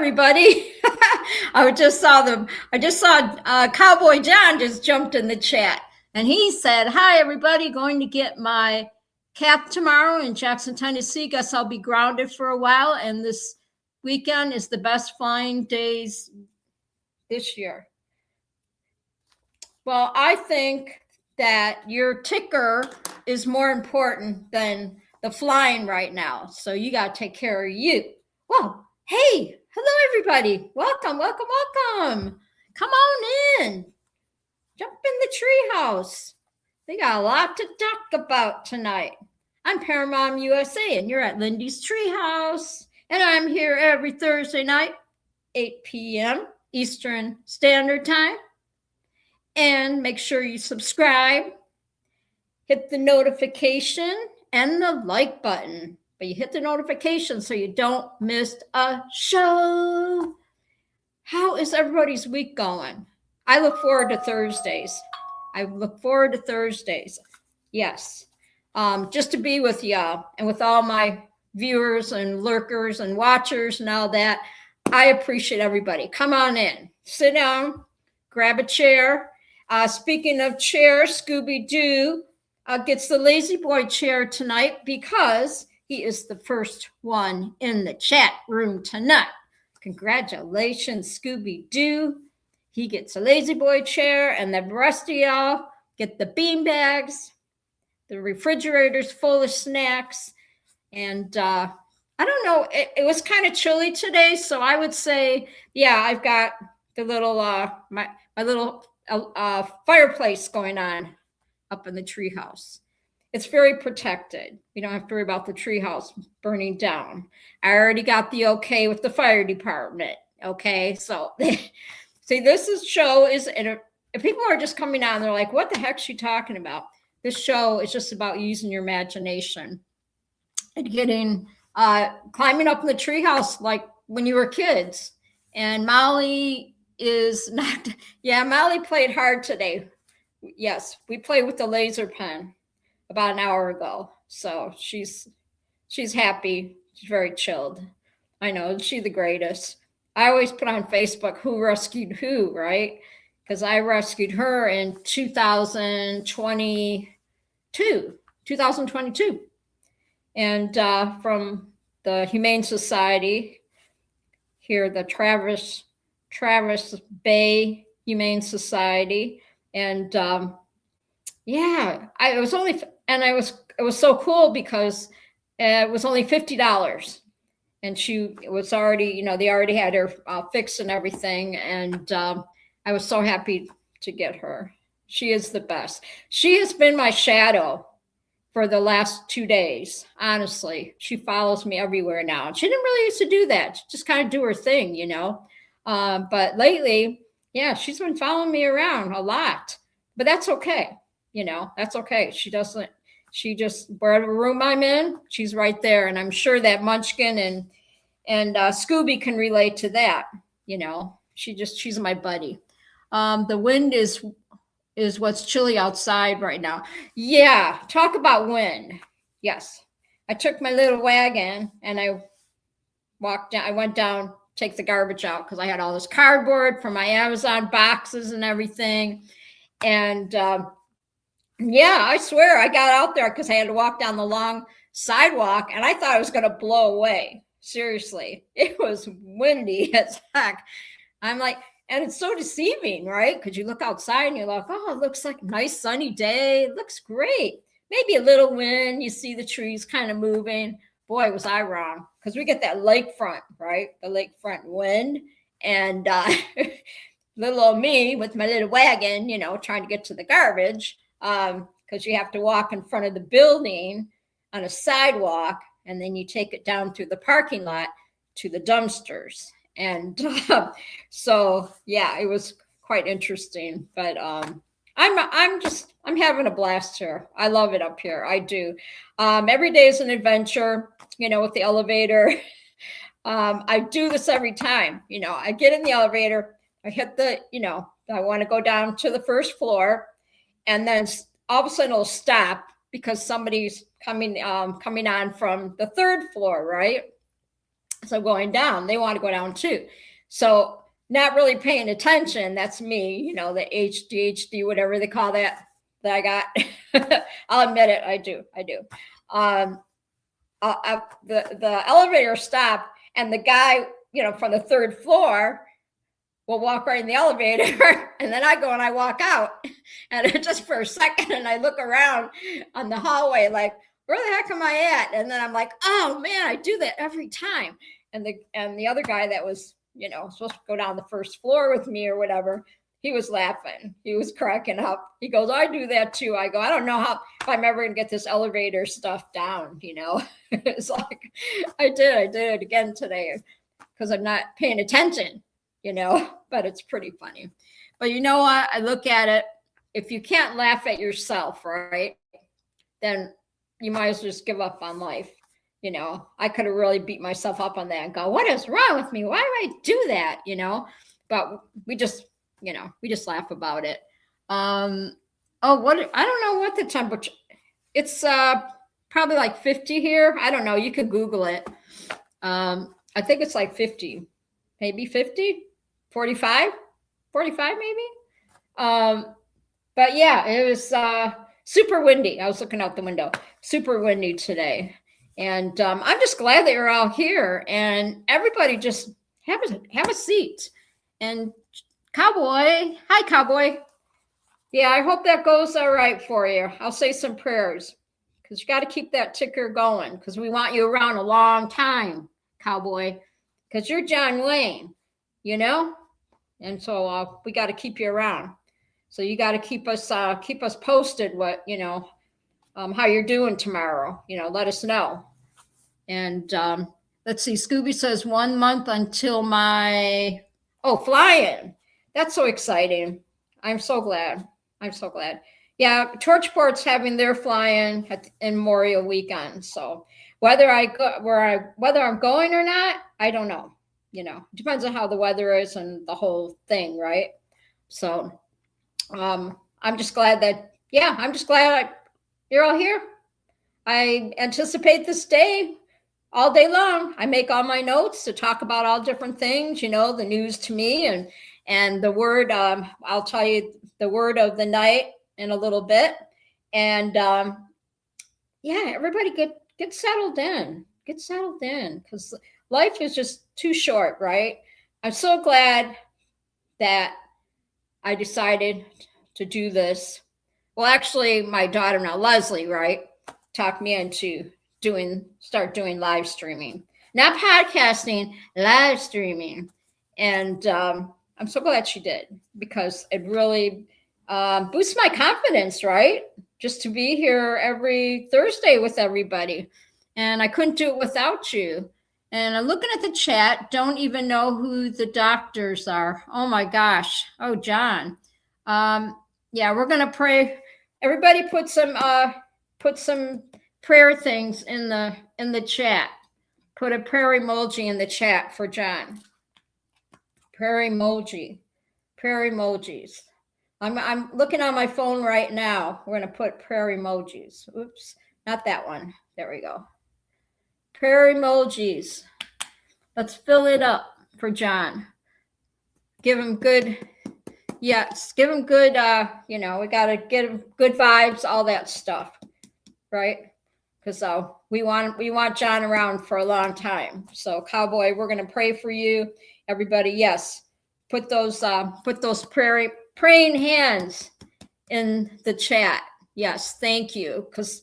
everybody. I just saw Cowboy John just jumped in the chat, and he said, "Hi, everybody. Going to get my cap tomorrow in Jackson, Tennessee. Guess I'll be grounded for a while, and this weekend is the best flying days this year." Well, I think that your ticker is more important than the flying right now. So you got to take care of you. Well, hey, hello, everybody. Welcome, welcome, welcome. Come on in. Jump in the treehouse. We got a lot to talk about tonight. I'm Paramount USA, and you're at Lindy's Treehouse. And I'm here every Thursday night, 8 p.m. Eastern Standard Time. And make sure you subscribe, hit the notification and the like button. But you hit the notification so you don't miss a show. How is everybody's week going? I look forward to Thursdays. Yes. Just to be with y'all and with all my viewers and lurkers and watchers and all that. I appreciate everybody. Come on in. Sit down. Grab a chair. Speaking of chairs, Scooby-Doo gets the lazy boy chair tonight because he is the first one in the chat room tonight. Congratulations, Scooby-Doo. He gets a lazy boy chair, and the rest of y'all get the bean bags, the refrigerator's full of snacks. And I don't know, it was kind of chilly today, so I would say, yeah, I've got the little, my little fireplace going on up in the treehouse. It's very protected. We don't have to worry about the treehouse burning down. I already got the okay with the fire department. Okay, so see, show is, and if people are just coming on, they're like, "What the heck's she talking about?" This show is just about using your imagination and getting climbing up in the treehouse like when you were kids. And Molly is not, yeah, Molly played hard today. Yes, we played with the laser pen about an hour ago. So she's happy. She's very chilled. I know, she's the greatest. I always put on Facebook who rescued who, right? Because I rescued her in 2022. And from the Humane Society here, the Travis Bay Humane Society. And yeah, it was so cool because it was only $50. And she was already, they already had her fixed and everything. And I was so happy to get her. She is the best. She has been my shadow for the last 2 days. Honestly, she follows me everywhere now. She didn't really used to do that. She just kind of do her thing, But lately, yeah, she's been following me around a lot. But that's okay. That's okay. She just, wherever room I'm in, she's right there. And I'm sure that Munchkin and Scooby can relate to that. She's my buddy. The wind is what's chilly outside right now. Yeah, talk about wind. Yes. I took my little wagon and I went down, take the garbage out because I had all this cardboard from my Amazon boxes and everything. And yeah, I swear I got out there because I had to walk down the long sidewalk and I thought it was going to blow away. Seriously, it was windy as heck. I'm like, and it's so deceiving, right? Because you look outside and you're like, oh, it looks like a nice sunny day. It looks great. Maybe a little wind. You see the trees kind of moving. Boy, was I wrong. Because we get that lakefront, right? The lakefront wind. And little old me with my little wagon, trying to get to the garbage. Because you have to walk in front of the building on a sidewalk. And then you take it down through the parking lot to the dumpsters. And so, yeah, it was quite interesting, but I'm having a blast here. I love it up here. I do. Every day is an adventure, with the elevator. I do this every time, I get in the elevator, I hit I want to go down to the first floor, and then all of a sudden it'll stop because somebody's coming on from the third floor, right? So going down, they want to go down too. So not really paying attention. That's me, you know, the ADHD, whatever they call that I got. I'll admit it. I do. The elevator stopped, and the guy, you know, from the third floor will walk right in the elevator, and then I go and I walk out, and just for a second, and I look around on the hallway like, where the heck am I at? And then I'm like, oh man, I do that every time. And the other guy that was, you know, supposed to go down the first floor with me or whatever, he was laughing. He was cracking up. He goes, I do that too. I go, I don't know if I'm ever gonna get this elevator stuff down, you know. It's like, I did it again today because I'm not paying attention, you know, but it's pretty funny. But you know what? I look at it, if you can't laugh at yourself, right, then you might as well just give up on life. You know, I could have really beat myself up on that and go, what is wrong with me? Why do I do that? You know, but we just laugh about it. I don't know what the temperature, it's probably like 50 here. I don't know. You could Google it. I think it's like 50, maybe 50, 45 maybe. But yeah, it was super windy. I was looking out the window, super windy today. And I'm just glad that you're all here, and everybody just have a seat. And Cowboy, hi Cowboy. Yeah, I hope that goes all right for you. I'll say some prayers because you got to keep that ticker going because we want you around a long time, Cowboy, because you're John Wayne, you know? And so we got to keep you around. So you got to keep us posted what, you know, how you're doing tomorrow, you know, let us know. And let's see, Scooby says 1 month until flying. That's so exciting. I'm so glad. Yeah, Torchport's having their flying in Memorial Weekend. So whether I'm going or not, I don't know. You know, it depends on how the weather is and the whole thing, right? So I'm just glad you're all here. I anticipate this day all day long. I make all my notes to talk about all different things, you know, the news to me and the word. I'll tell you the word of the night in a little bit. And everybody get settled in. Get settled in because life is just too short, right? I'm so glad that I decided to do this. Well, actually, my daughter-in-law, Leslie, right, talked me into start doing live streaming. Not podcasting, live streaming. And I'm so glad she did because it really boosts my confidence, right? Just to be here every Thursday with everybody. And I couldn't do it without you. And I'm looking at the chat, don't even know who the doctors are. Oh my gosh. Oh, John. Yeah, we're going to pray. Everybody put some prayer things in the chat. Put a prayer emoji in the chat for John. Prayer emoji. Prayer emojis. I'm looking on my phone right now. We're going to put prayer emojis. Oops, not that one. There we go. Prayer emojis. Let's fill it up for John. Give him good, yes, give him good, you know, we got to get him good vibes, all that stuff, right? Because we want John around for a long time. So Cowboy, we're going to pray for you. Everybody, yes, put those praying hands in the chat. Yes, thank you, because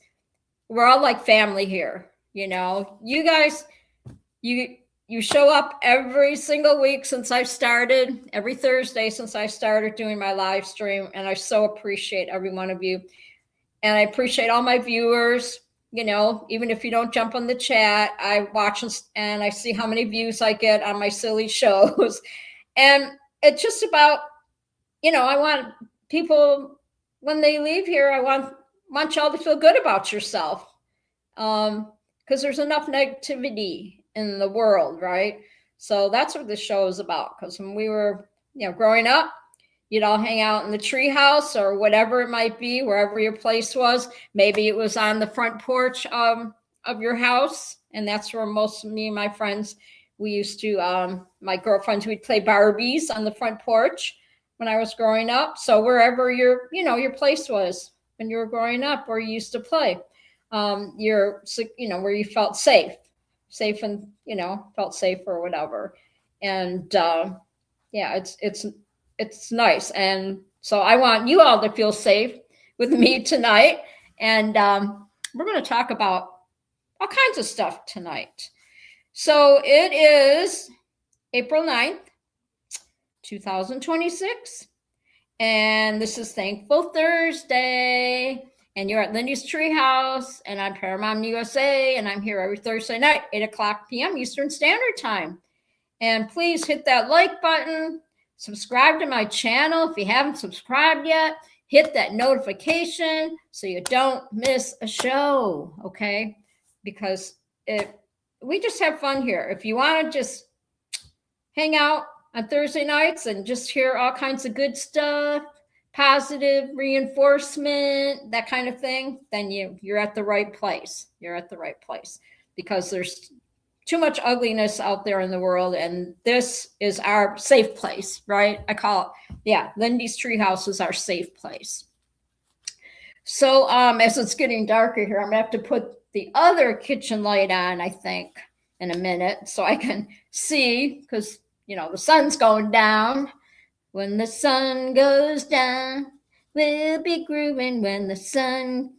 we're all like family here. You know, you guys, you show up every single week since I started, every Thursday since I started doing my live stream, and I so appreciate every one of you. And I appreciate all my viewers. You know, even if you don't jump on the chat, I watch and I see how many views I get on my silly shows. And it's just about, you know, I want people, when they leave here, I want y'all to feel good about yourself. Because there's enough negativity in the world, right? So that's what the show is about. Because when we were, you know, growing up, you'd all hang out in the treehouse or whatever it might be, wherever your place was. Maybe it was on the front porch of your house, and that's where most of me and my friends We used to, my girlfriends, we'd play Barbies on the front porch when I was growing up. So wherever your place was when you were growing up, where you used to play, where you felt safe and, felt safe or whatever. And yeah, it's nice. And so I want you all to feel safe with me tonight. And we're going to talk about all kinds of stuff tonight. So it is April 9th, 2026. And this is Thankful Thursday. And you're at Lindy's Treehouse. And I'm Paramount USA. And I'm here every Thursday night, 8:00 p.m. Eastern Standard Time. And please hit that like button. Subscribe to my channel if you haven't subscribed yet. Hit that notification so you don't miss a show, okay? Because we just have fun here. If you want to just hang out on Thursday nights and just hear all kinds of good stuff, positive reinforcement, that kind of thing, then you're at the right place. You're at the right place, because there's too much ugliness out there in the world, and this is our safe place, right? I call it, Lindy's Treehouse is our safe place. So as it's getting darker here, I'm gonna have to put the other kitchen light on, I think, in a minute, so I can see, because the sun's going down. When the sun goes down, we'll be grooving. When the sun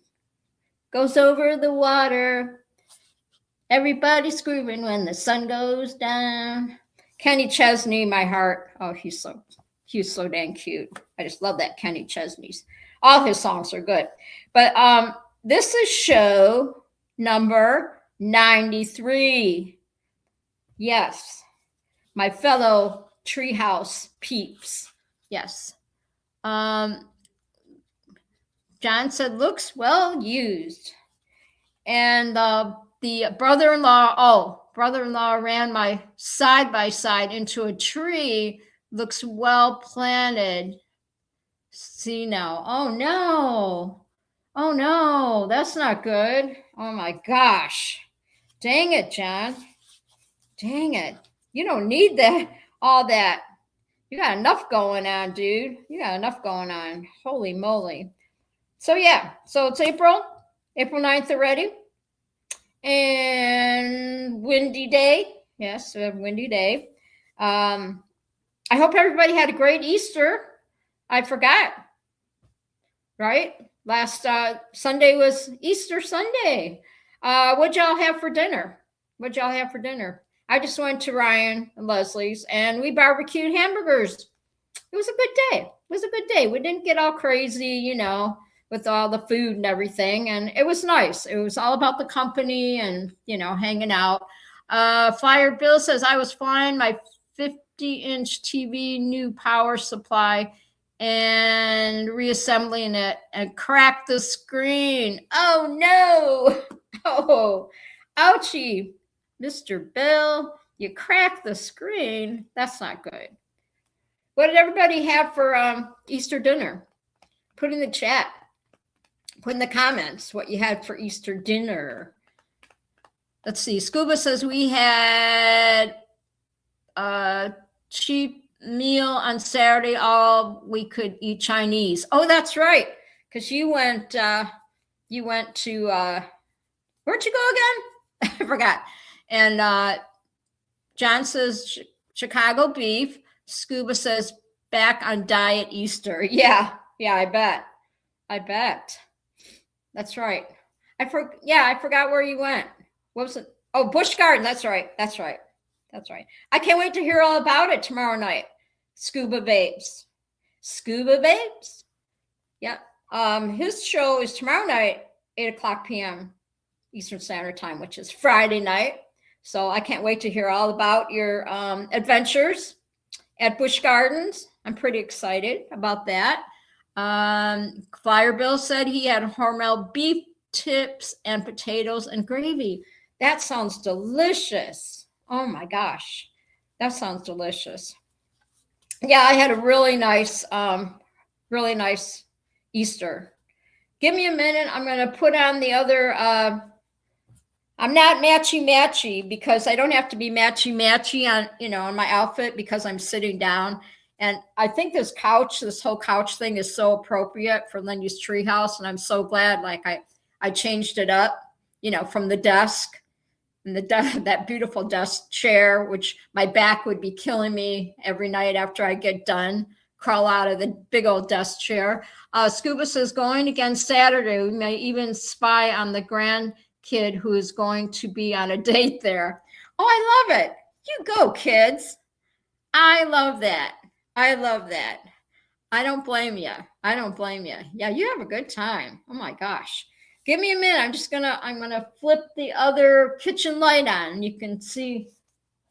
goes over the water, everybody's grooving when the sun goes down. Kenny Chesney, my heart. Oh, he's so dang cute. I just love that Kenny Chesney's. All his songs are good. But this is show number 93. Yes, my fellow Treehouse peeps. Yes. John said, looks well used. And the brother-in-law ran my side-by-side into a tree. Looks well planted. See now. Oh no, that's not good. Oh my gosh. Dang it, John. Dang it. You don't need all that. You got enough going on, dude. You got enough going on. Holy moly. So it's April 9th already. And windy day. Yes, we have a windy day. I hope everybody had a great Easter. I forgot. Right? Last Sunday was Easter Sunday. What'd y'all have for dinner? I just went to Ryan and Leslie's, and we barbecued hamburgers. It was a good day. We didn't get all crazy, with all the food and everything. And it was nice. It was all about the company and, hanging out. Flyer Bill says, I was flying my 50-inch TV new power supply and reassembling it and cracked the screen. Oh, no. Oh, ouchie. Mr. Bill, you cracked the screen. That's not good. What did everybody have for Easter dinner? Put in the chat. Put in the comments what you had for Easter dinner. Let's see. Scuba says we had a cheap meal on Saturday. All we could eat Chinese. Oh, that's right. Because you went to, where'd you go again? I forgot. And John says Chicago beef. Scuba says back on diet Easter. Yeah, I bet. That's right. I forgot where you went. What was it? Oh, Busch Garden. That's right. I can't wait to hear all about it tomorrow night. Scuba Babes. Yeah. His show is tomorrow night, 8:00 p.m. Eastern Standard Time, which is Friday night. So I can't wait to hear all about your adventures at Busch Gardens. I'm pretty excited about that. Flyer Bill said he had Hormel beef tips and potatoes and gravy. That sounds delicious. Oh my gosh, that sounds delicious. Yeah, I had a really nice Easter. Give me a minute. I'm going to put on the other I'm not matchy because I don't have to be matchy on, on my outfit because I'm sitting down. And I think this whole couch thing is so appropriate for Lindy's Treehouse. And I'm so glad, like I changed it up, from the desk and that beautiful desk chair, which my back would be killing me every night after I get done, crawl out of the big old desk chair. Scuba says going again Saturday. We may even spy on the grandkid who is going to be on a date there. Oh, I love it. You go, kids. I love that. I love that. I don't blame you. I don't blame you. Yeah, you have a good time. Oh my gosh. Give me a minute. I'm gonna flip the other kitchen light on. You can see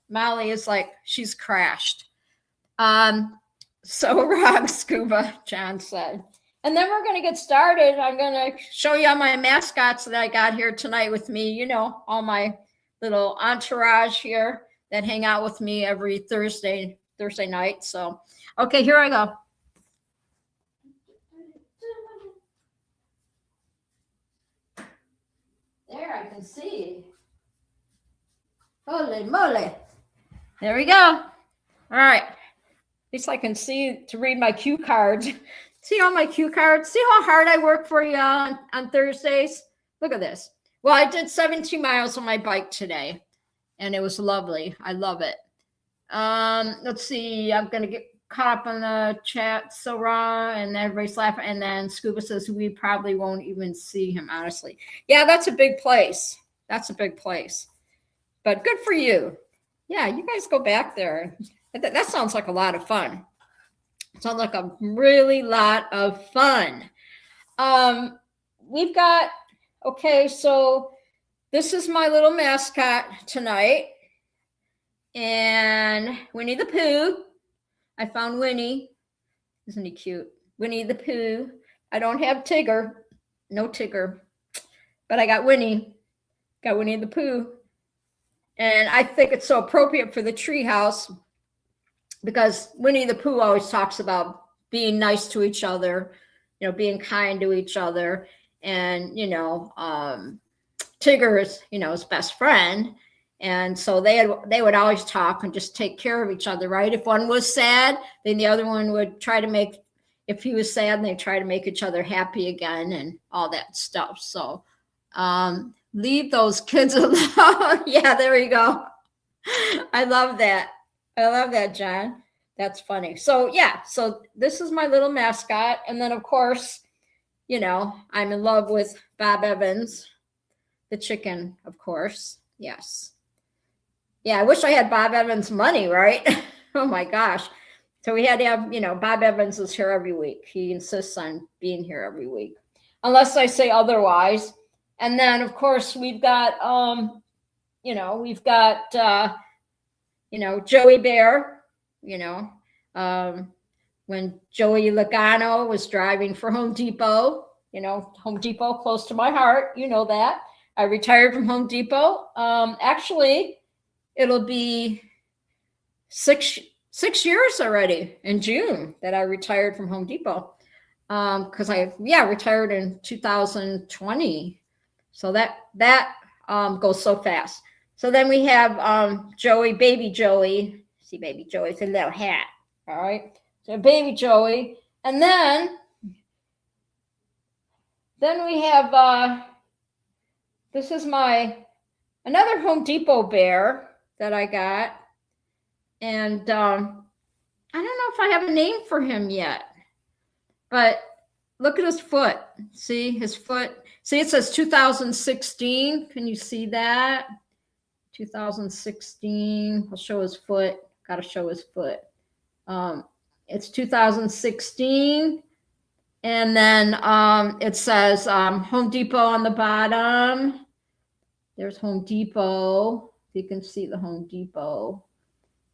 Molly is like she's crashed. So wrong, Scuba, John said. And then we're gonna get started. I'm gonna show you all my mascots that I got here tonight with me. All my little entourage here that hang out with me every Thursday night. So, okay, here I go. There, I can see. Holy moly. There we go. All right. At least I can see to read my cue cards. See all my cue cards? See how hard I work for you on Thursdays? Look at this. Well, I did 17 miles on my bike today, and it was lovely. I love it. Let's see. I'm going to get caught up on the chat. So raw, and everybody's laughing. And then Scuba says we probably won't even see him, honestly. Yeah, that's a big place. That's a big place. But good for you. Yeah, you guys go back there. That sounds like a lot of fun. It sounds like a really lot of fun. We've got, okay, so this is my little mascot tonight. And Winnie the Pooh. I found Winnie. Isn't he cute? Winnie the Pooh. I don't have Tigger. No Tigger. But I got Winnie. Got Winnie the Pooh. And I think it's so appropriate for the treehouse because Winnie the Pooh always talks about being nice to each other, being kind to each other. And, Tigger is, his best friend. And so they would always talk and just take care of each other, right? If one was sad, then the other one would try to if he was sad, they try to make each other happy again and all that stuff. So leave those kids alone. Yeah, there you go. I love that. I love that, John. That's funny. So yeah, so this is my little mascot. And then of course, I'm in love with Bob Evans, the chicken, of course. Yes. Yeah, I wish I had Bob Evans money, right? Oh my gosh. So we had to have, Bob Evans is here every week. He insists on being here every week, unless I say otherwise. And then of course we've got, Joey Bear, when Joey Logano was driving for Home Depot, Home Depot close to my heart, that. I retired from Home Depot. Actually, it'll be six years already in June that I retired from Home Depot. Because I retired in 2020. So that goes so fast. So then we have Joey, baby Joey. See, baby Joey, it's a little hat. All right. So baby Joey. And then we have this is another Home Depot bear that I got. And I don't know if I have a name for him yet. But look at his foot. See his foot. See, it says 2016. Can you see that? 2016. I'll show his foot. Got to show his foot. It's 2016. And then it says Home Depot on the bottom. There's Home Depot. You can see the Home Depot.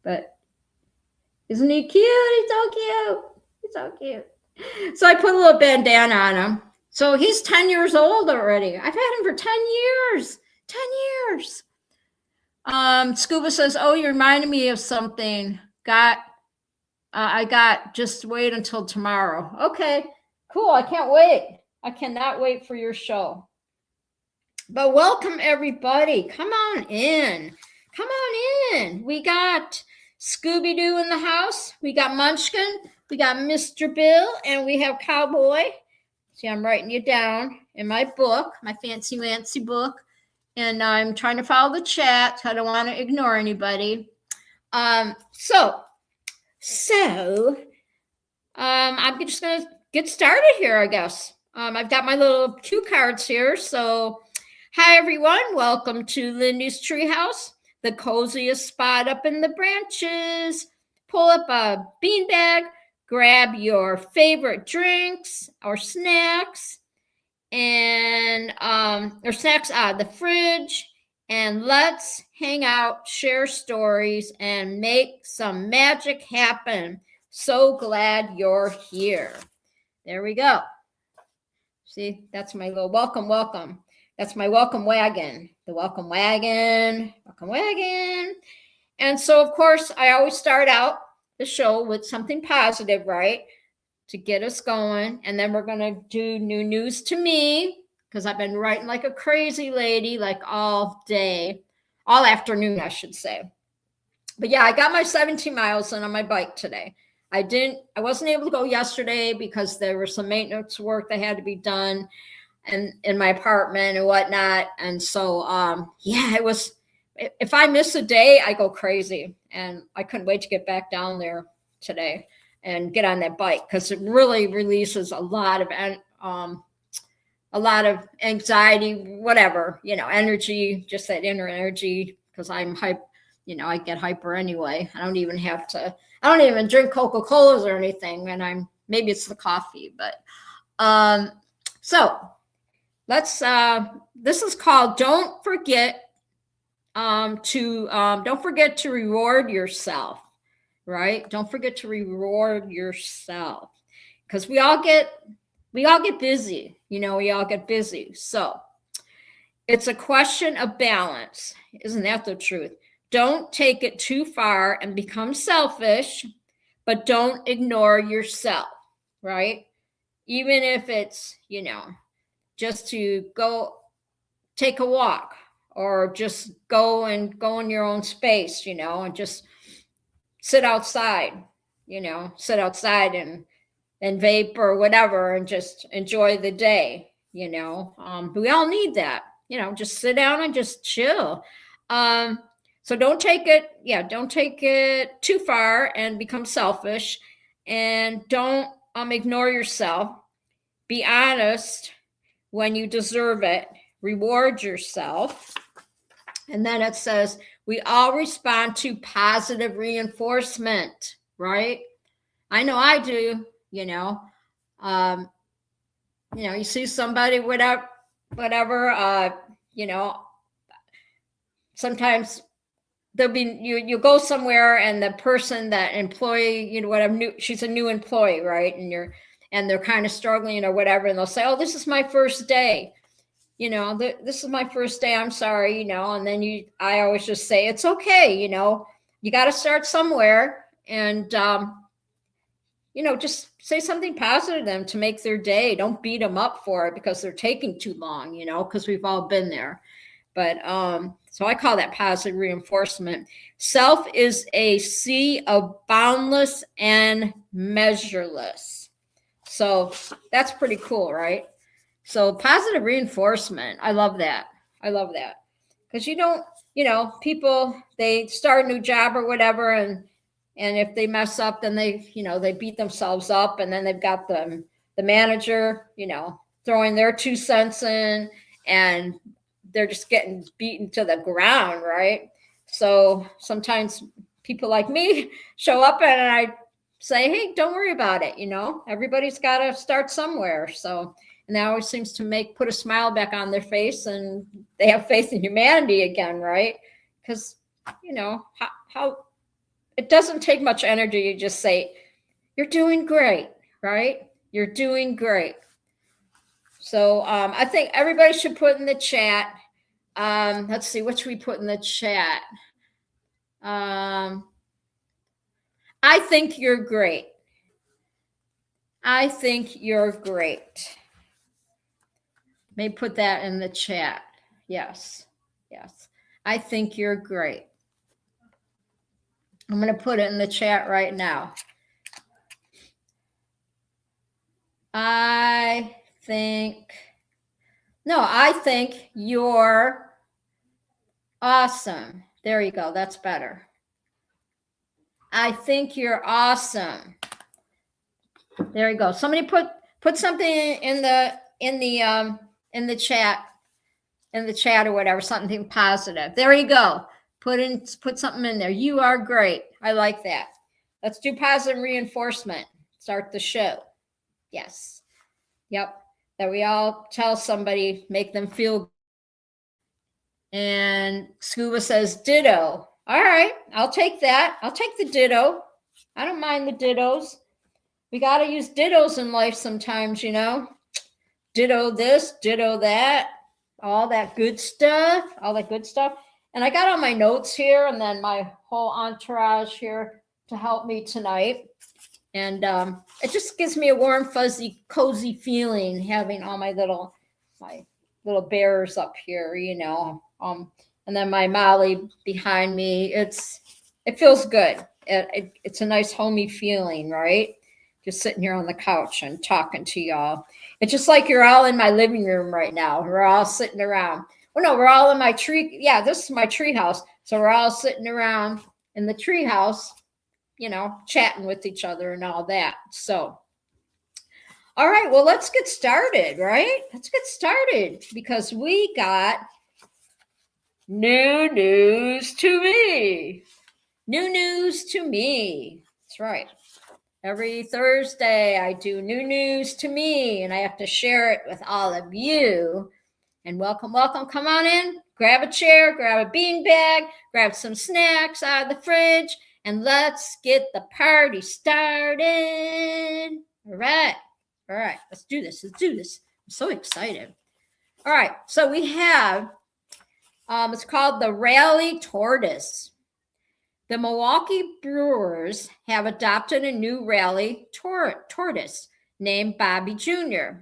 But isn't he cute? He's so cute. He's so cute. So I put a little bandana on him. So he's 10 years old already. I've had him for 10 years. 10 years. Scuba says, oh, you reminded me of something. I got just wait until tomorrow. Okay, cool. I can't wait. I cannot wait for your show. But welcome everybody. Come on in. Come on in. We got Scooby-Doo in the house. We got Munchkin. We got Mr. Bill. And we have Cowboy. See, I'm writing you down in my book, my fancy book. And I'm trying to follow the chat. I don't want to ignore anybody. I'm just going to get started here, I guess. I've got my little cue cards here. So, hi, everyone. Welcome to Lindy's Treehouse, the coziest spot up in the branches. Pull up a beanbag, grab your favorite drinks or snacks, and or snacks out of the fridge, and let's hang out, share stories, and make some magic happen. So glad you're here. There we go. See, that's my little welcome. That's my welcome wagon. The welcome wagon. And so, of course, I always start out the show with something positive, right? To get us going. And then we're going to do new news to me, because I've been writing like a crazy lady, like all day, all afternoon, I should say. But yeah, I got my 17 miles in on my bike today. I wasn't able to go yesterday because there was some maintenance work that had to be done and in my apartment and whatnot. And so, yeah, it was, if I miss a day, I go crazy. And I couldn't wait to get back down there today and get on that bike, because it really releases a lot of anxiety, whatever, energy, just that inner energy, because I'm hype, I get hyper anyway. I don't even drink Coca-Colas or anything. And maybe it's the coffee, but, so let's, this is called, don't forget to reward yourself, right? Don't forget to reward yourself, because we all get busy, we all get busy. So it's a question of balance. Isn't that the truth? Don't take it too far and become selfish, but don't ignore yourself, right? Even if it's, just to go take a walk, or just go in your own space, and just sit outside and vape or whatever, and just enjoy the day. We all need that, just sit down and just chill. So don't take it too far and become selfish, and don't ignore yourself. Be honest when you deserve it. Reward yourself. And then it says, we all respond to positive reinforcement, right? I know I do, you see somebody whatever, sometimes there'll be, you go somewhere and the person, that employee, she's a new employee, right? And they're kind of struggling or whatever. And they'll say, oh, this is my first day. This is my first day. I'm sorry, and then I always just say, it's okay. You got to start somewhere, and, just say something positive to them to make their day. Don't beat them up for it because they're taking too long, because we've all been there. But, so I call that positive reinforcement. Self is a sea of boundless and measureless. So that's pretty cool, right? So positive reinforcement, I love that. Because people, they start a new job or whatever, and if they mess up, then they beat themselves up, and then they've got the manager, throwing their 2 cents in, and they're just getting beaten to the ground, right? So sometimes people like me show up and I say, hey, don't worry about it. Everybody's got to start somewhere. So, and that always seems to put a smile back on their face, and they have faith in humanity again, right? Because, how it doesn't take much energy to just say, you're doing great, right? You're doing great. So I think everybody should put in the chat. Let's see, what should we put in the chat? I think you're great. I think you're great. Maybe put that in the chat. Yes. Yes. I think you're great. I'm going to put it in the chat right now. I think you're awesome. There you go. That's better. I think you're awesome. There you go. Somebody put something in the chat, or whatever, something positive. There you go. Put something in there. You are great. I like that. Let's do positive reinforcement. Start the show. Yes. Yep. That we all tell somebody, make them feel. And Scuba says ditto. All right, I'll take that. I'll take the ditto. I don't mind the dittos. We got to use dittos in life sometimes, you know. Ditto this, ditto that, all that good stuff, And I got all my notes here and then my whole entourage here to help me tonight. And it just gives me a warm, fuzzy, cozy feeling having all my little bears up here, you know. And then my Molly behind me. It feels good. It's a nice homey feeling, right? Just sitting here on the couch and talking to y'all. It's just like you're all in my living room right now. We're all sitting around. Well, no, we're all in my tree. Yeah, this is my tree house. So we're all sitting around in the tree house, you know, chatting with each other and all that. So, all right, well, let's get started, right? Let's get started because we got new news to me. New news to me. That's right. Every Thursday, I do new news to me, and I have to share it with all of you. And welcome, welcome. Come on in. Grab a chair, grab a bean bag, grab some snacks out of the fridge, and let's get the party started. All right. All right. Let's do this. Let's do this. I'm so excited. All right. So we have, it's called the Rally Tortoise. The Milwaukee Brewers have adopted a new rally tortoise named Bobby Jr.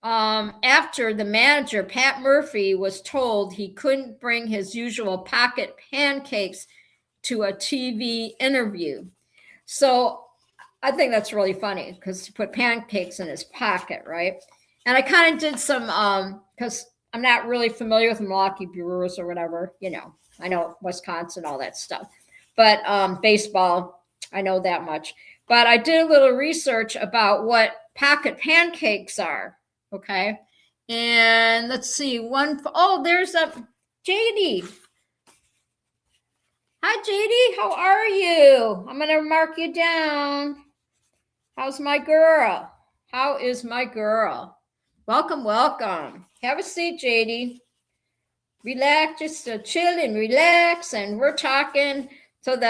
After the manager, Pat Murphy, was told he couldn't bring his usual pocket pancakes to a TV interview. So I think that's really funny because he put pancakes in his pocket, right? And I kind of did some, because I'm not really familiar with Milwaukee Brewers or whatever, you know. I know Wisconsin, all that stuff. But baseball, I know that much. But I did a little research about what pocket pancakes are, okay? And let's see. There's a JD. Hi, JD. How are you? I'm going to mark you down. How's my girl? How is my girl? Welcome, welcome. Have a seat, JD. Relax, just chill and relax, and we're talking. So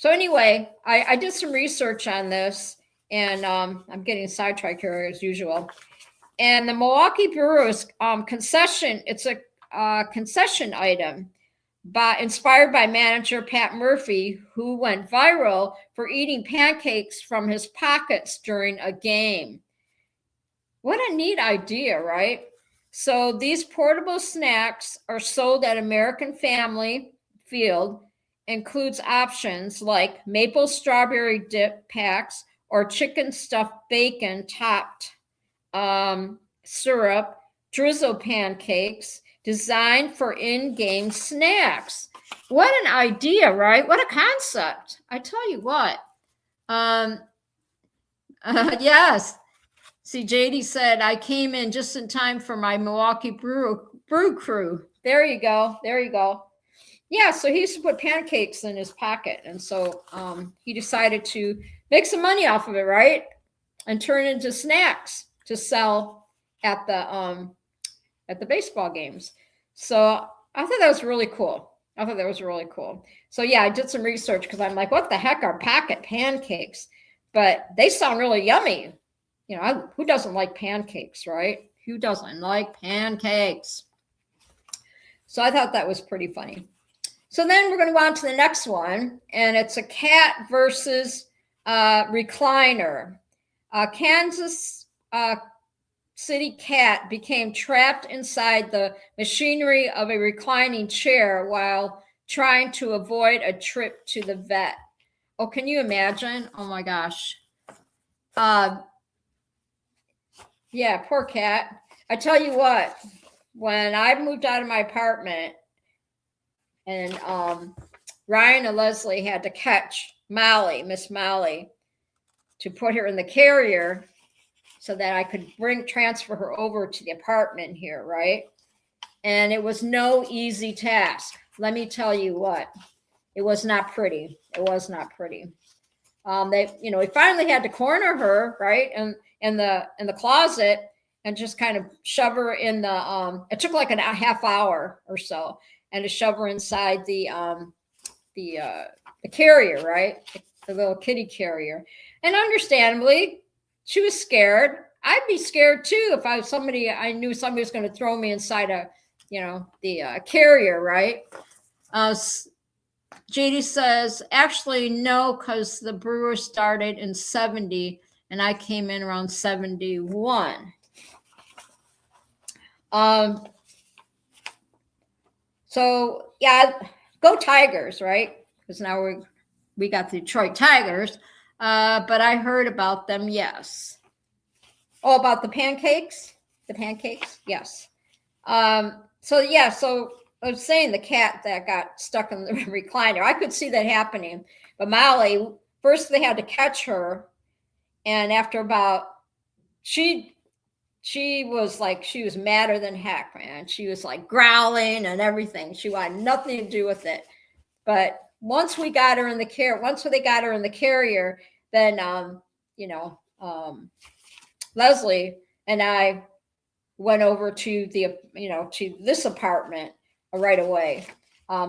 anyway, I did some research on this, and I'm getting sidetracked here as usual. And the Milwaukee Brewers concession, it's a concession item, inspired by manager Pat Murphy, who went viral for eating pancakes from his pockets during a game. What a neat idea, right? So these portable snacks are sold at American Family Field, includes options like maple strawberry dip packs or chicken stuffed bacon topped syrup, drizzle pancakes, designed for in-game snacks. What an idea, right? What a concept. I tell you what. Yes. See, JD said, I came in just in time for my Milwaukee brew crew. There you go. There you go. Yeah, so he used to put pancakes in his pocket. And so he decided to make some money off of it, right? And turn it into snacks to sell at the baseball games. So I thought that was really cool. So yeah, I did some research because I'm like, what the heck are pocket pancakes? But they sound really yummy. You know, who doesn't like pancakes, right? Who doesn't like pancakes? So I thought that was pretty funny. So then we're going to go on to the next one, and it's a cat versus recliner. Kansas City cat became trapped inside the machinery of a reclining chair while trying to avoid a trip to the vet. Oh, can you imagine? Oh my gosh. Yeah, poor cat. I tell you what, when I moved out of my apartment and Ryan and Leslie had to catch Molly, Miss Molly, to put her in the carrier so that I could transfer her over to the apartment here, right? And it was no easy task. Let me tell you what, it was not pretty. It was not pretty. We finally had to corner her, right, in the closet and just kind of shove her in the. It took like a half hour or so, and to shove her inside the carrier, right, the little kitty carrier. And understandably, she was scared. I'd be scared too if I knew somebody was going to throw me inside the carrier, right? JD says, actually, no, because the brewer started in 70 and I came in around 71. So yeah, go Tigers, right? Because now we got the Detroit Tigers. But I heard about them, yes. Oh, about the pancakes? The pancakes? Yes. So I was saying the cat that got stuck in the recliner, I could see that happening. But Molly, first they had to catch her. And after she was madder than heck, man. She was like growling and everything. She wanted nothing to do with it. But once they got her in the carrier, then, Leslie and I went over to to this apartment right away,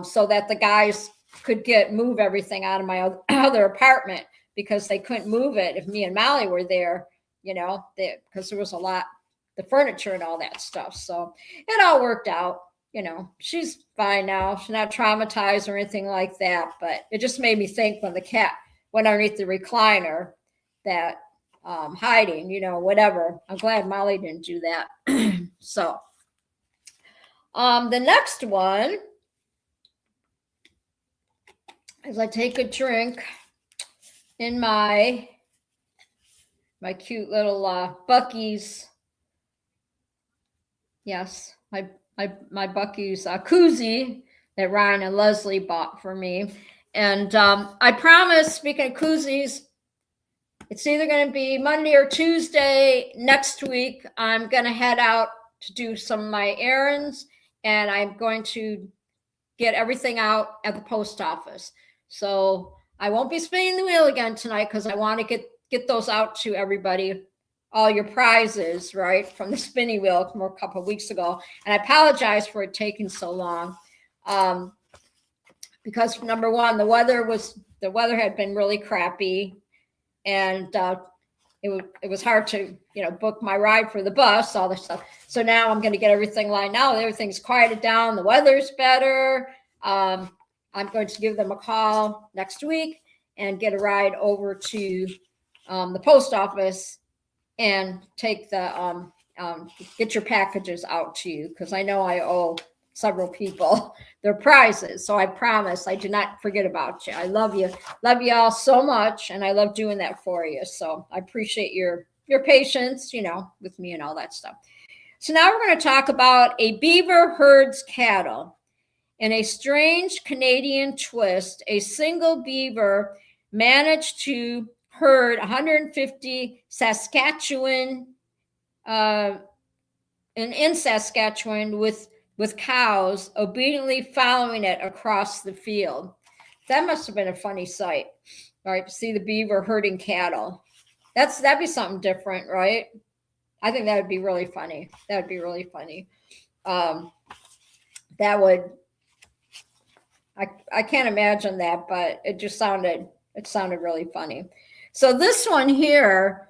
so that the guys could move everything out of my other apartment, because they couldn't move it if me and Molly were there, because there was a lot, the furniture and all that stuff. So it all worked out. She's fine now. She's not traumatized or anything like that. But it just made me think when the cat went underneath the recliner, that hiding, whatever. I'm glad Molly didn't do that. So the next one, as I take a drink in my cute little Buc-ee's. Yes, my Buc-ee's koozie that Ryan and Leslie bought for me. And I promise, speaking of koozies, it's either going to be Monday or Tuesday next week. I'm going to head out to do some of my errands, and I'm going to get everything out at the post office. So I won't be spinning the wheel again tonight, because I want to get those out to everybody, all your prizes, right, from the spinning wheel from a couple of weeks ago. And I apologize for it taking so long, because number one, the weather had been really crappy, and it was hard to book my ride for the bus, all this stuff. So now I'm going to get everything lined out. Everything's quieted down. The weather's better. I'm going to give them a call next week and get a ride over to the post office and take get your packages out to you, because I know I owe several people their prizes. So I promise I do not forget about you. I love you all so much, and I love doing that for you. So I appreciate your patience, with me and all that stuff. So now we're going to talk about a beaver herds cattle. In a strange Canadian twist, a single beaver managed to herd 150 Saskatchewan in Saskatchewan with cows obediently following it across the field. That must have been a funny sight, right? To see the beaver herding cattle. That'd be something different, right? I think that would be really funny. That would be really funny. I can't imagine that, but it sounded really funny. So this one here,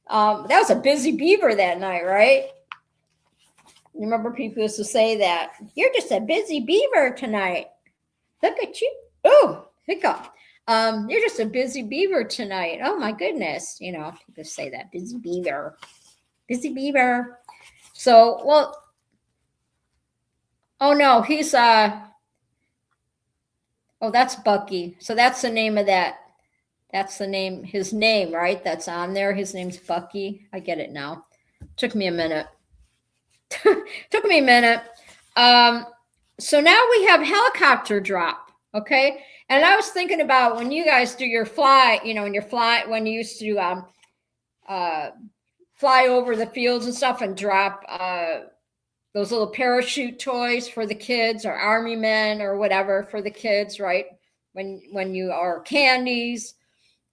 that was a busy beaver that night, right? You remember people used to say that, you're just a busy beaver tonight. Look at you. Oh, hiccup. You're just a busy beaver tonight. Oh my goodness. People say that, busy beaver. Busy beaver. So, well, oh no, he's oh, that's Bucky. So that's the name of that. That's the name, his name, right? That's on there. His name's Bucky. I get it now. Took me a minute. Took me a minute. So now we have helicopter drop. Okay. And I was thinking about when you guys do your fly, you know, when you used to fly over the fields and stuff and drop those little parachute toys for the kids, or army men or whatever for the kids, right? When you are candies,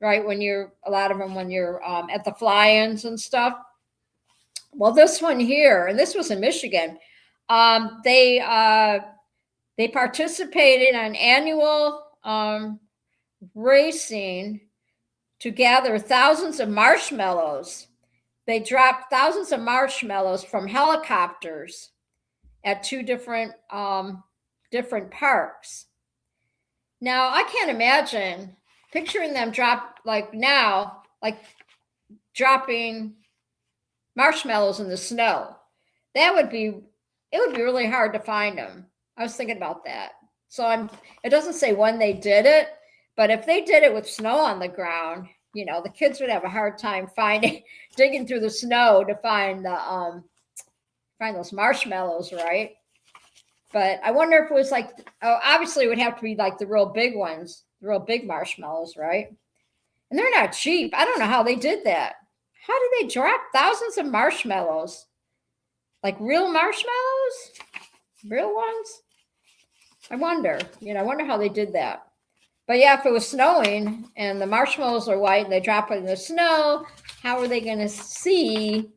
right? When you're a lot of them when you're at the fly-ins and stuff. Well, this one here, and this was in Michigan, they participated in an annual racing to gather thousands of marshmallows. They dropped thousands of marshmallows from helicopters at two different parks. Now, I can't imagine picturing them drop like dropping marshmallows in the snow. It would be really hard to find them. I was thinking about that. So it doesn't say when they did it, but if they did it with snow on the ground, you know, the kids would have a hard time digging through the snow to find those marshmallows, right? But I wonder if it was like, obviously it would have to be like the real big ones, the real big marshmallows, right? And they're not cheap. I don't know how they did that. How did they drop thousands of marshmallows? Like real marshmallows? Real ones? I wonder how they did that. But yeah, if it was snowing and the marshmallows are white and they drop it in the snow, how are they going to see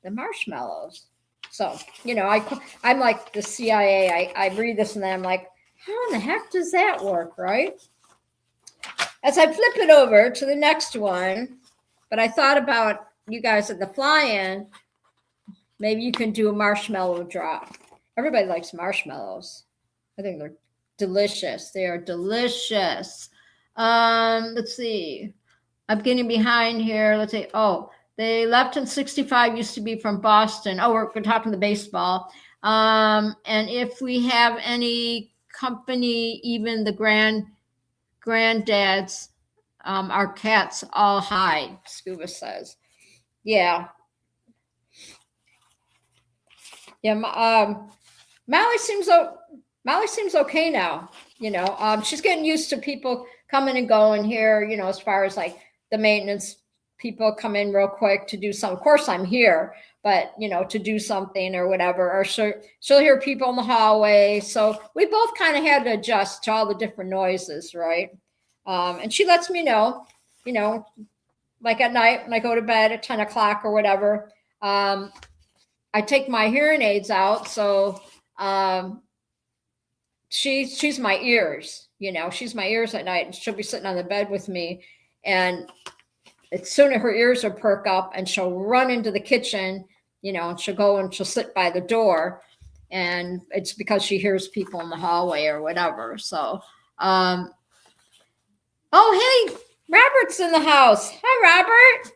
the marshmallows? So, you know, I'm like the CIA. I read this and then I'm like, how in the heck does that work, right? As I flip it over to the next one, but I thought about you guys at the fly-in, maybe you can do a marshmallow drop. Everybody likes marshmallows. I think they're delicious. They are delicious. Let's see. I'm getting behind here. Let's see. Oh, they left in 65 used to be from Boston. Oh, we're talking the baseball. And if we have any company, even the granddads, our cats all hide, Scuba says. Yeah. Yeah. Molly seems okay now. You know, she's getting used to people coming and going here, you know, as far as like the maintenance people come in real quick to do some. Of course, I'm here, but, you know, to do something or whatever, or she'll hear people in the hallway. So we both kind of had to adjust to all the different noises, right? And she lets me know, you know, like at night when I go to bed at 10 o'clock or whatever, I take my hearing aids out. So she's my ears, you know, she's my ears at night, and she'll be sitting on the bed with me. And as soon as her ears will perk up, and she'll run into the kitchen, you know, and she'll go and she'll sit by the door. And it's because she hears people in the hallway or whatever. So, oh, hey, Robert's in the house. Hi, Robert.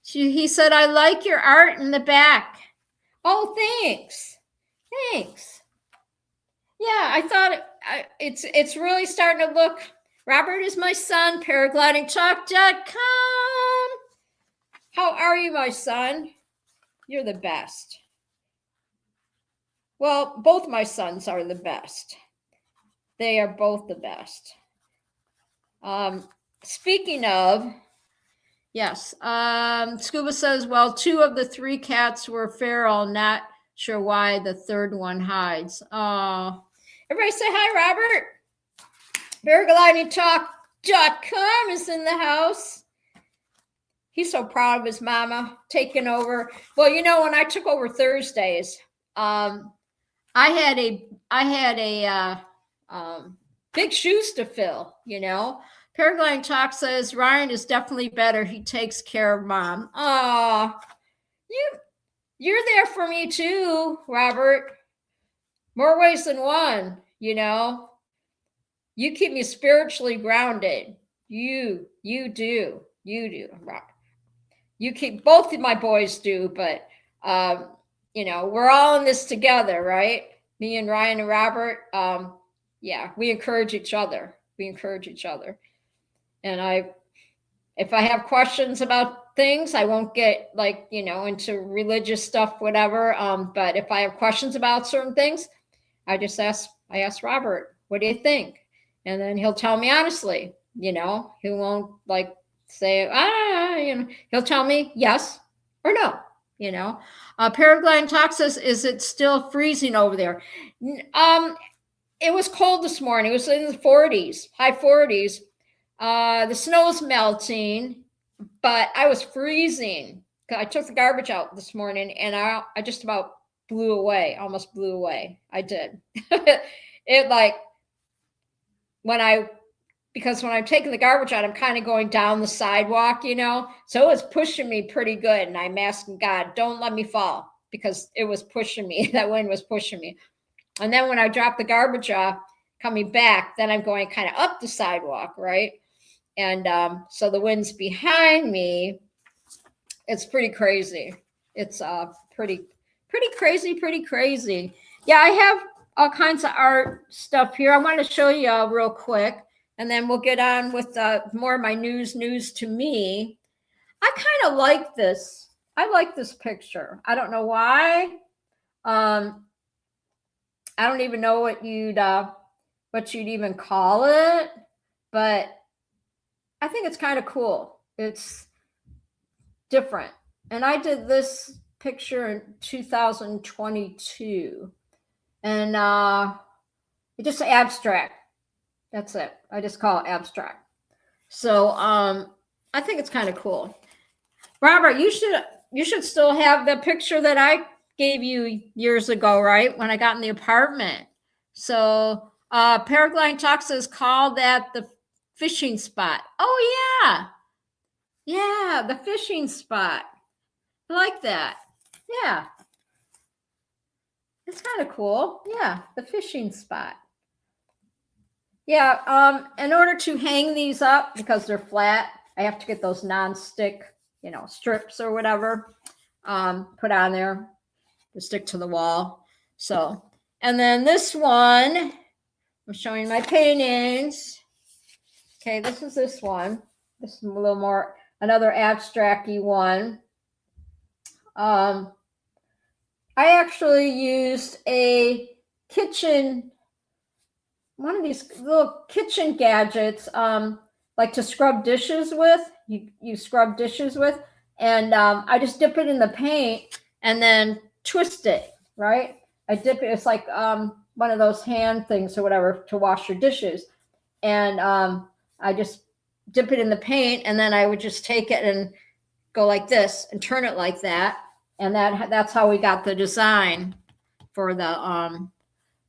He said, I like your art in the back. Oh, thanks. Thanks. Yeah, I thought it's really starting to look. Robert is my son, paraglidingtalk.com. How are you, my son? You're the best. Well, both my sons are the best. They are both the best. Speaking of, yes, Scuba says, well, 2 of the 3 cats were feral, not sure why the third one hides. Oh, everybody say hi, Robert. Paraglidingtalk.com is in the house. He's so proud of his mama taking over. Well, you know, when I took over Thursdays, I had a big shoes to fill, you know. Paragliding Talk says Ryan is definitely better. He takes care of mom. Oh, you're there for me too, Robert. More ways than one, you know. You keep me spiritually grounded. You do, Robert. You keep, both of my boys do, but you know, we're all in this together, right? Me and Ryan and Robert. Yeah, we encourage each other. We encourage each other. And if I have questions about things, I won't get like, you know, into religious stuff, whatever. But if I have questions about certain things, I ask Robert, what do you think? And then he'll tell me honestly, you know, he won't like say, you know, he'll tell me yes or no, you know. Paragliding Talk says, is it still freezing over there? It was cold this morning. It was in the 40s, high 40s. The snow's melting, but I was freezing. I took the garbage out this morning and I just about almost blew away. I did. It like because when I'm taking the garbage out, I'm kind of going down the sidewalk, you know, so it was pushing me pretty good. And I'm asking God, don't let me fall, because it was pushing me. That wind was pushing me. And then when I drop the garbage off, coming back, then I'm going kind of up the sidewalk, right? And so the wind's behind me. It's pretty crazy. It's pretty crazy. Yeah, I have all kinds of art stuff here. I want to show you real quick, and then we'll get on with more of my news to me. I kind of like this. I like this picture. I don't know why. I don't even know what you'd even call it, but I think it's kind of cool. It's different. And I did this picture in 2022. And it's just abstract. That's it. I just call it abstract. So I think it's kind of cool. Robert, you should still have the picture that I gave you years ago, right? When I got in the apartment. So Paragliding Talk says, call that the fishing spot. Oh yeah. Yeah, the fishing spot. I like that. Yeah. It's kind of cool. Yeah, the fishing spot. Yeah, in order to hang these up, because they're flat, I have to get those non-stick, you know, strips or whatever, put on there to stick to the wall. So, and then this one, I'm showing my paintings. Okay, this is this one. This is a little more, another abstract-y one. I actually used a kitchen, one of these little kitchen gadgets, like to scrub dishes with. You scrub dishes with, and I just dip it in the paint and then twist it, right? I dip it. It's like one of those hand things or whatever to wash your dishes, and I just dip it in the paint, and then I would just take it and go like this and turn it like that, and that's how we got the design for the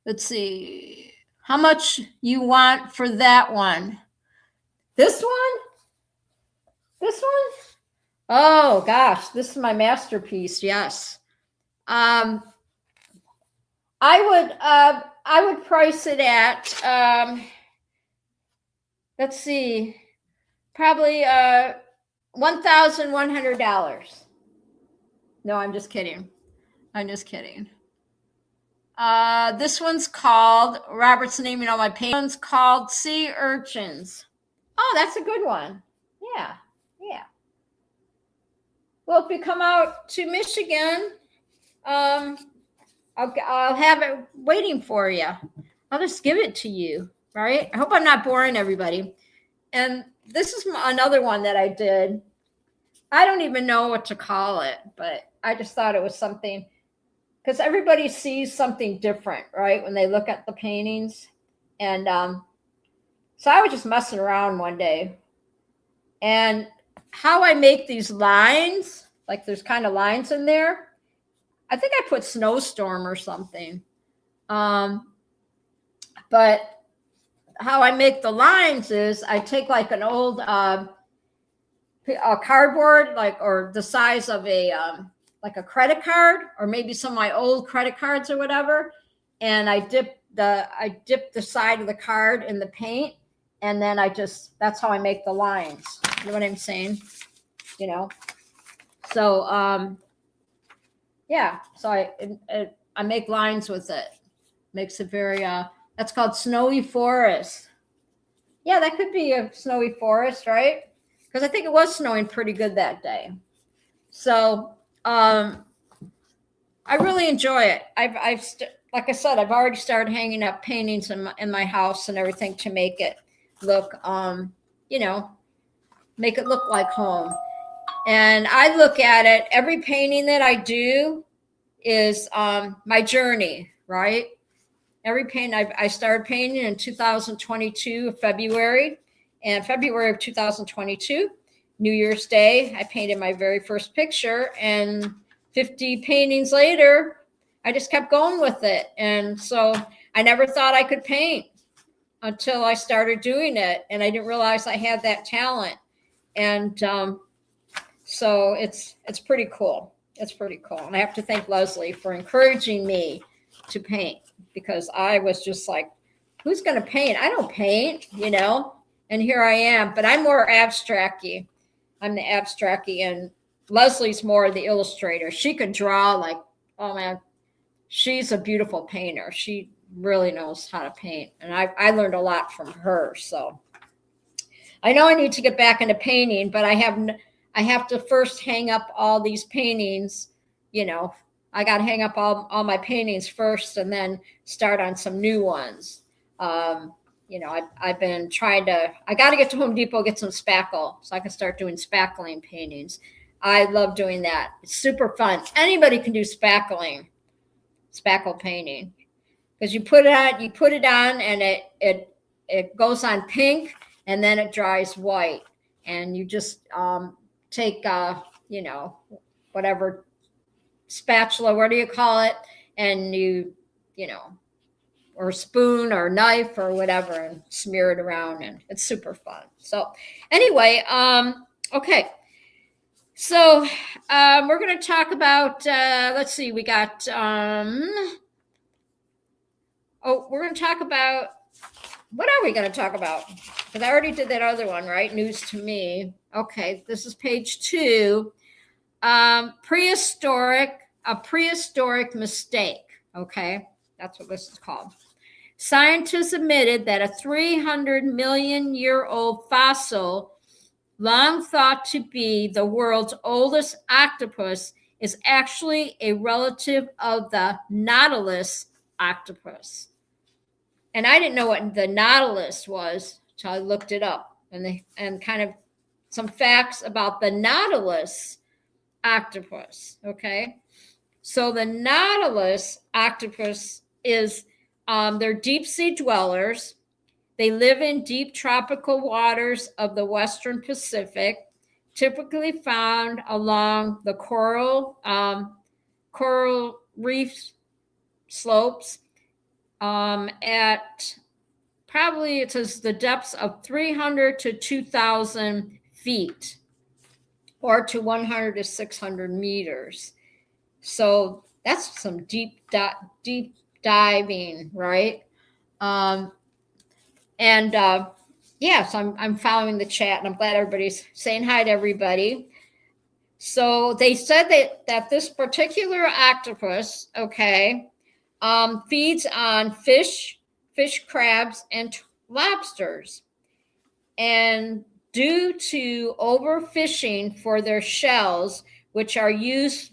let's see how much you want for that one. This one? Oh gosh, this is my masterpiece. Yes. I would price it at let's see, probably $1,100. No, I'm just kidding. This one's called, Robert's naming all my paintings, called Sea Urchins. Oh, that's a good one. Yeah. Well, if you come out to Michigan, I'll have it waiting for you. I'll just give it to you, right? I hope I'm not boring everybody. And this is another one that I did. I don't even know what to call it, but I just thought it was something, because everybody sees something different, right, when they look at the paintings. And so I was just messing around one day. And how I make these lines, like there's kind of lines in there. I think I put snowstorm or something. But how I make the lines is I take like an old cardboard, like, or the size of a like a credit card, or maybe some of my old credit cards or whatever, and I dip the side of the card in the paint, and then that's how I make the lines. You know what I'm saying? You know. So yeah, so I make lines with it. Makes it very, that's called snowy forest. Yeah, that could be a snowy forest, right? Because I think it was snowing pretty good that day. So I really enjoy it. Like I said, I've already started hanging up paintings in my house and everything to make it look, you know, make it look like home. And I look at it, every painting that I do is my journey, right? Every painting I started painting in 2022, February, and February of 2022, New Year's Day, I painted my very first picture, and 50 paintings later, I just kept going with it. And so I never thought I could paint until I started doing it, and I didn't realize I had that talent. And so it's pretty cool. It's pretty cool. And I have to thank Leslie for encouraging me to paint, because I was just like, who's going to paint? I don't paint, you know? And here I am, but I'm more abstract-y. I'm the abstract-y, and Leslie's more the illustrator. She could draw like, oh man, she's a beautiful painter. She really knows how to paint. And I learned a lot from her. So I know I need to get back into painting, but I have to first hang up all these paintings, you know. I got to hang up all my paintings first and then start on some new ones. You know, I've been trying to, I got to get to Home Depot, get some spackle so I can start doing spackling paintings. I love doing that. It's super fun. Anybody can do spackle painting, because you put it on and it goes on pink, and then it dries white, and you just take you know, whatever spatula, what do you call it, and you know, or spoon or knife or whatever, and smear it around, and it's super fun. So anyway, okay, so we're going to talk about let's see, we got we're going to talk about, what are we going to talk about? Because I already did that other one, right? News to me. Okay, this is page 2. A prehistoric mistake. Okay, that's what this is called. Scientists admitted that a 300 million year old fossil, long thought to be the world's oldest octopus, is actually a relative of the Nautilus octopus. And I didn't know what the Nautilus was until I looked it up, and kind of some facts about the Nautilus octopus. Okay, so the Nautilus octopus is they're deep sea dwellers. They live in deep tropical waters of the Western Pacific, typically found along the coral reef slopes at probably, it says, the depths of 300 to 2,000 feet, or to 100 to 600 meters. So that's some deep diving, right? Yes, I'm following the chat, and I'm glad everybody's saying hi to everybody. So they said that this particular octopus, okay, feeds on fish, crabs, and lobsters. And due to overfishing for their shells, which are used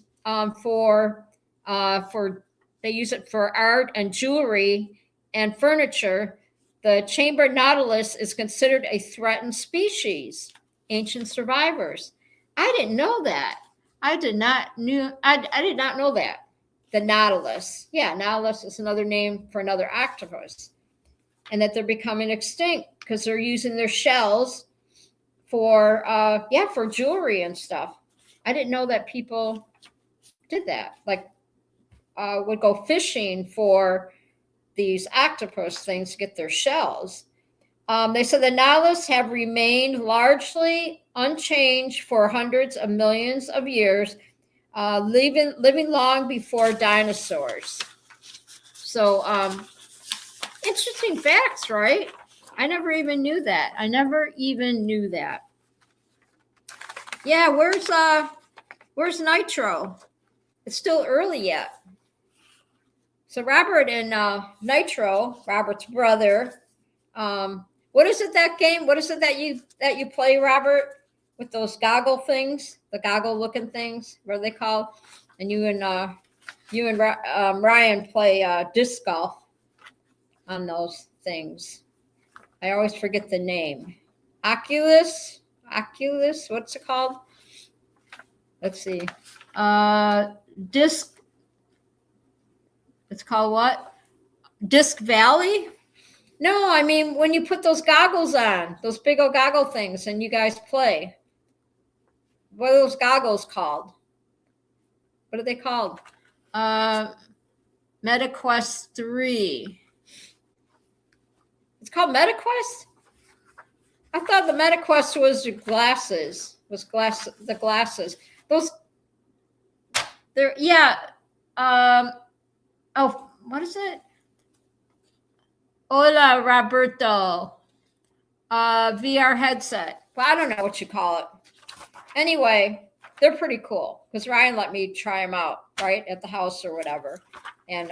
they use it for art and jewelry and furniture, the chambered nautilus is considered a threatened species. Ancient survivors. I didn't know that. I did not know that. The nautilus. Yeah, nautilus is another name for another octopus. And that they're becoming extinct because they're using their shells for jewelry and stuff. I didn't know that people did that. Like would go fishing for these octopus things to get their shells. They said the nautilus have remained largely unchanged for hundreds of millions of years, living long before dinosaurs. So interesting facts, right? I never even knew that. Yeah, where's Nitro? It's still early yet. So Robert and Nitro, Robert's brother. What is it, that game? What is it that you play, Robert, with those goggle things, the goggle looking things? What are they called? And you and Ryan play disc golf on those things. I always forget the name. Oculus, what's it called? Let's see. Disc. It's called what? Disc Valley? No, I mean when you put those goggles on, those big old goggle things, and you guys play. What are those goggles called? What are they called? MetaQuest 3. It's called MetaQuest? I thought the MetaQuest was the glasses. The glasses. Those. They're yeah. Oh, what is it? Hola, Roberto. VR headset. Well, I don't know what you call it. Anyway, they're pretty cool because Ryan let me try them out, right, at the house or whatever. And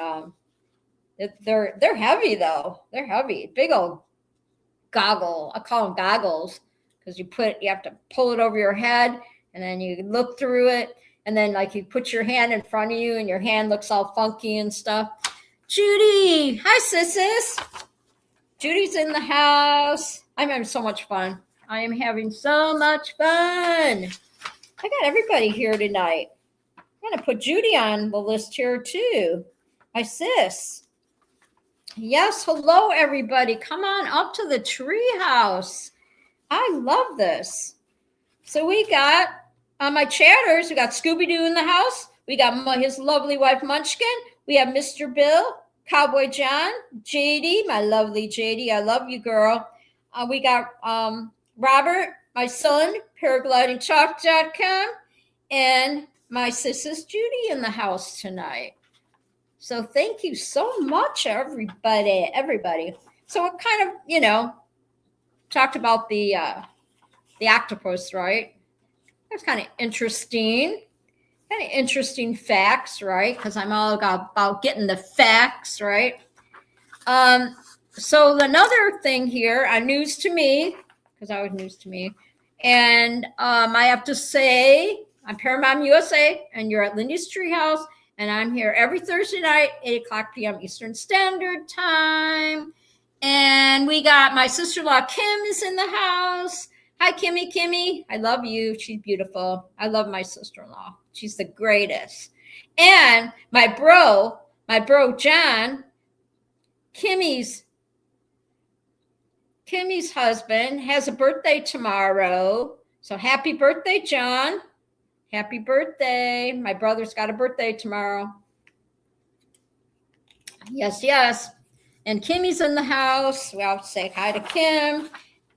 they're heavy though. They're heavy. Big old goggle. I call them goggles because you have to pull it over your head and then you look through it. And then like you put your hand in front of you and your hand looks all funky and stuff. Judy, hi sisters. Judy's in the house. I'm having so much fun. I am having so much fun. I got everybody here tonight. I'm going to put Judy on the list here too. My sis. Yes, hello everybody. Come on up to the treehouse. I love this. So we got my chatters. We got Scooby-Doo in the house. We got his lovely wife Munchkin. We have Mr. Bill, Cowboy John, JD, my lovely JD. I love you, girl. We got Robert, my son, paraglidingtalk.com, and my sister's Judy in the house tonight. So thank you so much, everybody. So it kind of, talked about the octopus, right? That's kind of interesting. Kind of interesting facts, right? Because I'm all about getting the facts, right? So another thing here on News to Me, because I was News to Me, and I have to say, I'm Paramount USA, and you're at Lindy's Treehouse, and I'm here every Thursday night, 8 o'clock p.m. Eastern Standard Time. And we got my sister-in-law Kim is in the house. Hi, Kimmy. I love you. She's beautiful. I love my sister-in-law. She's the greatest. And my bro John, Kimmy's husband, has a birthday tomorrow. So happy birthday, John. Happy birthday. My brother's got a birthday tomorrow. Yes. And Kimmy's in the house. We'll say hi to Kim.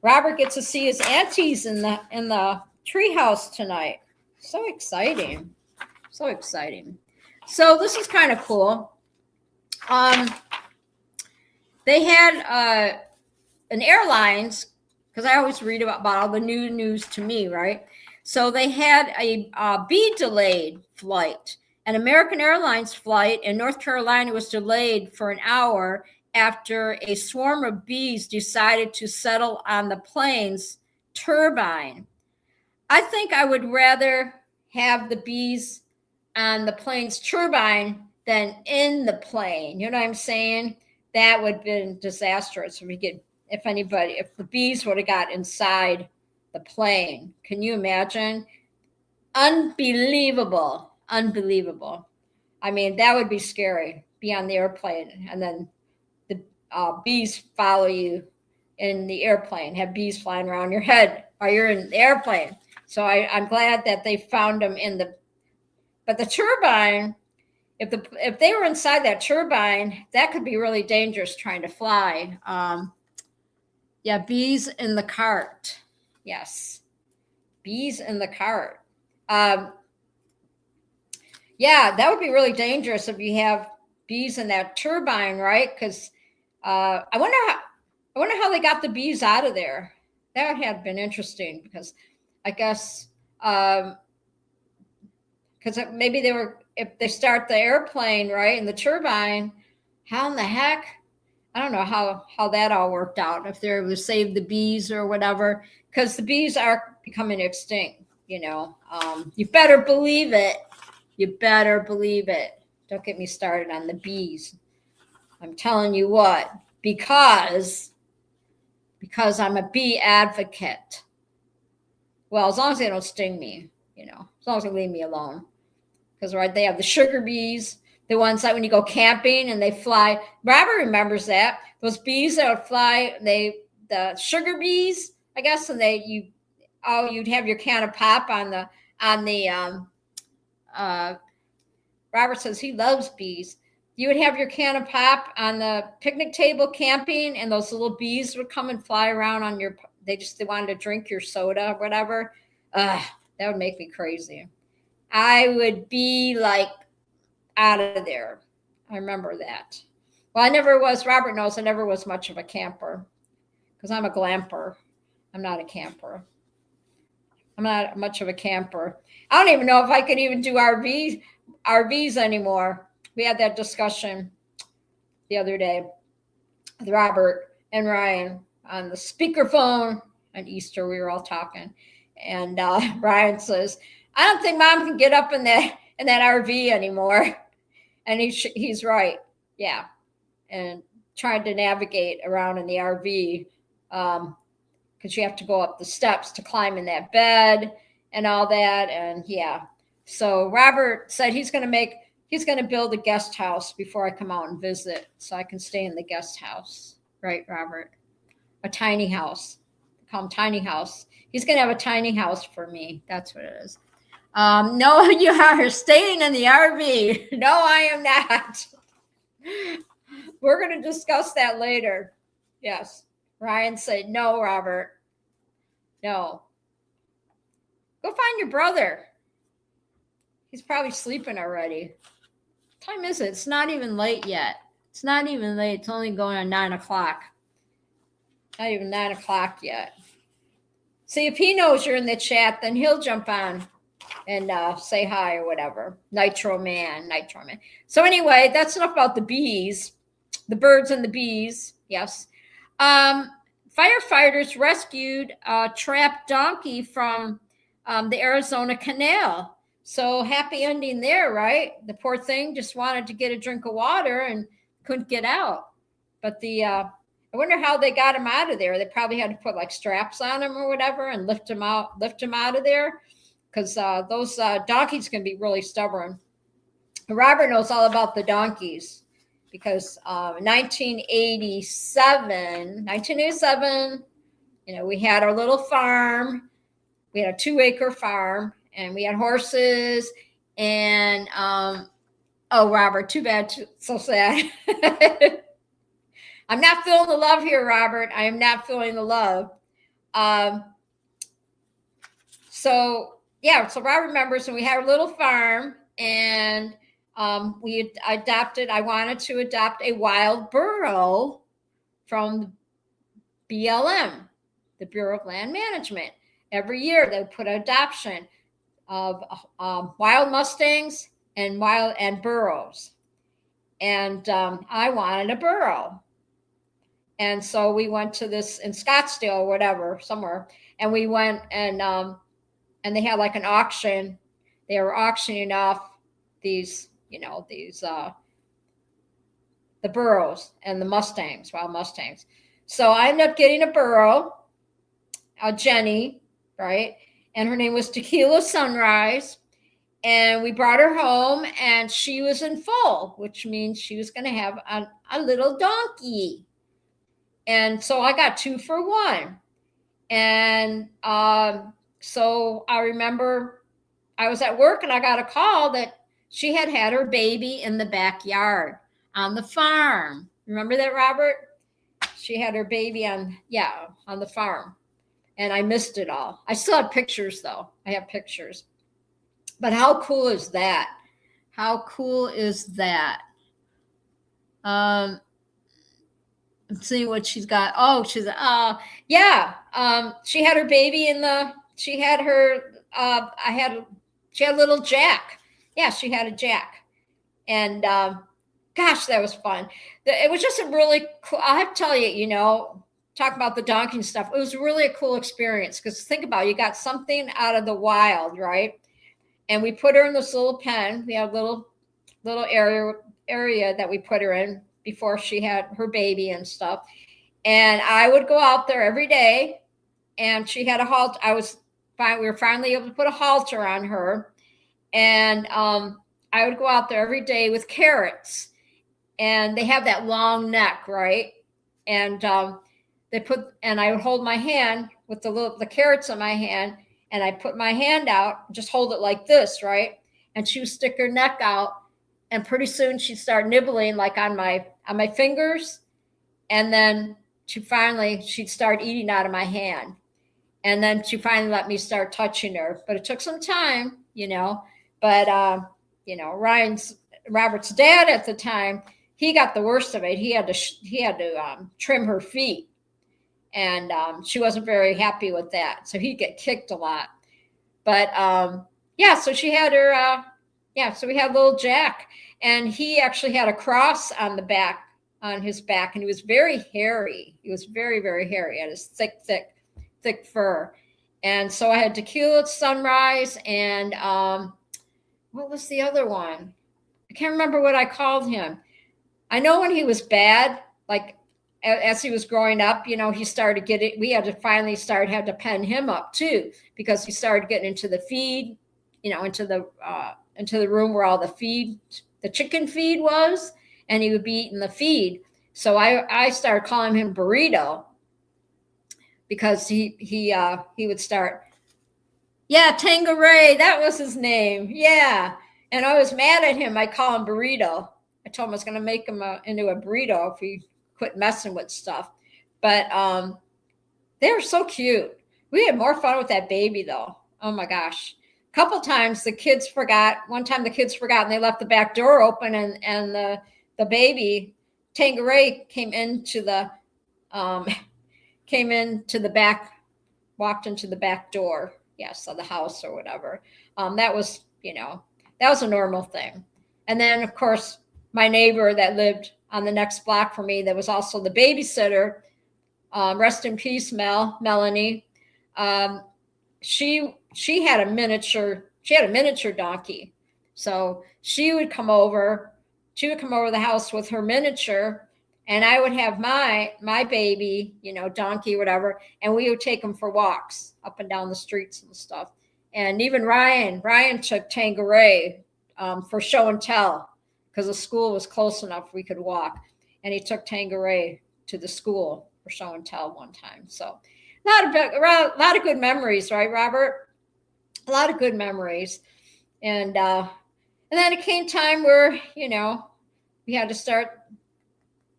Robert gets to see his aunties in the treehouse tonight. So exciting. So this is kind of cool. They had an airlines, because I always read about all the new news to me, right? So they had a bee delayed flight. An American Airlines flight in North Carolina was delayed for an hour after a swarm of bees decided to settle on the plane's turbine. I think I would rather have the bees on the plane's turbine than in the plane. You know what I'm saying? That would have been disastrous if the bees would have got inside the plane. Can you imagine? Unbelievable. I mean, that would be scary. Be on the airplane and then the bees follow you in the airplane, have bees flying around your head while you're in the airplane. So I'm glad that they found them but the turbine, if they were inside that turbine, that could be really dangerous trying to fly. Bees in the cart. Yes. Bees in the cart. That would be really dangerous if you have bees in that turbine, right? Because I wonder how they got the bees out of there. That had been interesting because I guess because maybe they were if they start the airplane, right, and the turbine, how in the heck? I don't know how that all worked out, if they're able to save the bees or whatever, because the bees are becoming extinct, you know. You better believe it. You better believe it. Don't get me started on the bees. I'm telling you what, because I'm a bee advocate. Well, as long as they don't sting me, you know, as long as they leave me alone. Because, right, they have the sugar bees, the ones that when you go camping and they fly. Robert remembers that. Those bees that would fly, the sugar bees, I guess, and you'd have your can of pop on the Robert says he loves bees. You would have your can of pop on the picnic table camping, and those little bees would come and fly around on your, they wanted to drink your soda or whatever. That would make me crazy. I would be like out of there. I remember that. Well, I never was, Robert knows I never was much of a camper because I'm a glamper. I'm not a camper. I'm not much of a camper. I don't even know if I could even do RVs anymore. We had that discussion the other day with Robert and Ryan on the speakerphone on Easter. We were all talking, and Ryan says, "I don't think Mom can get up in that RV anymore," and he's right. Yeah, and trying to navigate around in the RV because you have to go up the steps to climb in that bed and all that, and yeah. So Robert said he's going to build a guest house before I come out and visit, so I can stay in the guest house. Right, Robert? A tiny house. They call them tiny house. He's going to have a tiny house for me. That's what it is. No, you are staying in the RV. No, I am not. We're going to discuss that later. Yes. Ryan said, no, Robert. No. Go find your brother. He's probably sleeping already. What time is it? It's not even late yet. It's not even late. It's only going on 9 o'clock. Not even 9 o'clock yet. See, if he knows you're in the chat, then he'll jump on and say hi or whatever. Nitro man. So anyway, that's enough about the bees, the birds and the bees. Yes. Firefighters rescued a trapped donkey from the Arizona Canal. So happy ending there, right? The poor thing just wanted to get a drink of water and couldn't get out. But I wonder how they got him out of there. They probably had to put like straps on him or whatever and lift him out of there, because those donkeys can be really stubborn. Robert knows all about the donkeys because 1987, you know, we had our little farm. We had a 2-acre farm, and we had horses. And Robert, too bad, so sad. I'm not feeling the love here, Robert. I am not feeling the love. So Robert remembers, and we had a little farm, and I wanted to adopt a wild burro from BLM, the Bureau of Land Management. Every year they would put an adoption of wild Mustangs and burros. And I wanted a burro. And so we went to this in Scottsdale or whatever, somewhere. And we went and they had like an auction. They were auctioning off these, the burros and the Mustangs, wild Mustangs. So I ended up getting a burro, Jenny, right? And her name was Tequila Sunrise. And we brought her home, and she was in foal, which means she was going to have a little donkey. And so I got 2 for 1. And so I remember I was at work, and I got a call that she had her baby in the backyard on the farm. Remember that, Robert? She had her baby on the farm. And I missed it all. I still have pictures, though. I have pictures. But how cool is that? How cool is that? Let's see what she's got. Oh, she had her baby she had little Jack. Yeah, she had a Jack. And gosh, that was fun. It was just a really cool, I have to tell you, you know, talk about the donkey and stuff. It was really a cool experience because think about it, you got something out of the wild, right? And we put her in this little pen. We had a little area that we put her in before she had her baby and stuff. And I would go out there every day, and she had a halt. We were finally able to put a halter on her, and I would go out there every day with carrots, and they have that long neck, right? And I would hold my hand with the carrots in my hand, and I put my hand out, just hold it like this, right? And she would stick her neck out, and pretty soon she'd start nibbling like on my fingers, and then she'd start eating out of my hand, and then she finally let me start touching her. But it took some time, you know. But you know, Robert's dad at the time, he got the worst of it. He had to trim her feet, and she wasn't very happy with that. So he'd get kicked a lot. But yeah, so she had her. So we had little Jack, and he actually had a cross on his back, and he was very hairy. He was very, very hairy. He had his thick fur. And so I had Tequila at Sunrise, and what was the other one? I can't remember what I called him. I know when he was bad, like as he was growing up, you know, we had to finally had to pen him up too, because he started getting into the feed, you know, into the room where all the chicken feed was, and he would be eating the feed. So I started calling him Burrito, because he would start, yeah, Tangeray, that was his name. Yeah. And I was mad at him. I call him Burrito. I told him I was going to make him into a burrito if he quit messing with stuff. But they were so cute. We had more fun with that baby, though. Oh, my gosh. A couple times the kids forgot. One time the kids forgot, and they left the back door open, and the baby, Tangeray, came into the back, walked into the back door, yes, of the house or whatever. That was a normal thing. And then, of course, my neighbor that lived on the next block from me, that was also the babysitter, rest in peace, Melanie. She had a miniature donkey. So she would come over the house with her miniature, and I would have my baby, you know, donkey, whatever, and we would take them for walks up and down the streets and stuff. And even Ryan took Tangeray for show and tell, because the school was close enough we could walk. And he took Tangeray to the school for show and tell one time. So a lot of good memories, right, Robert? A lot of good memories. And then it came time where, you know, we had to start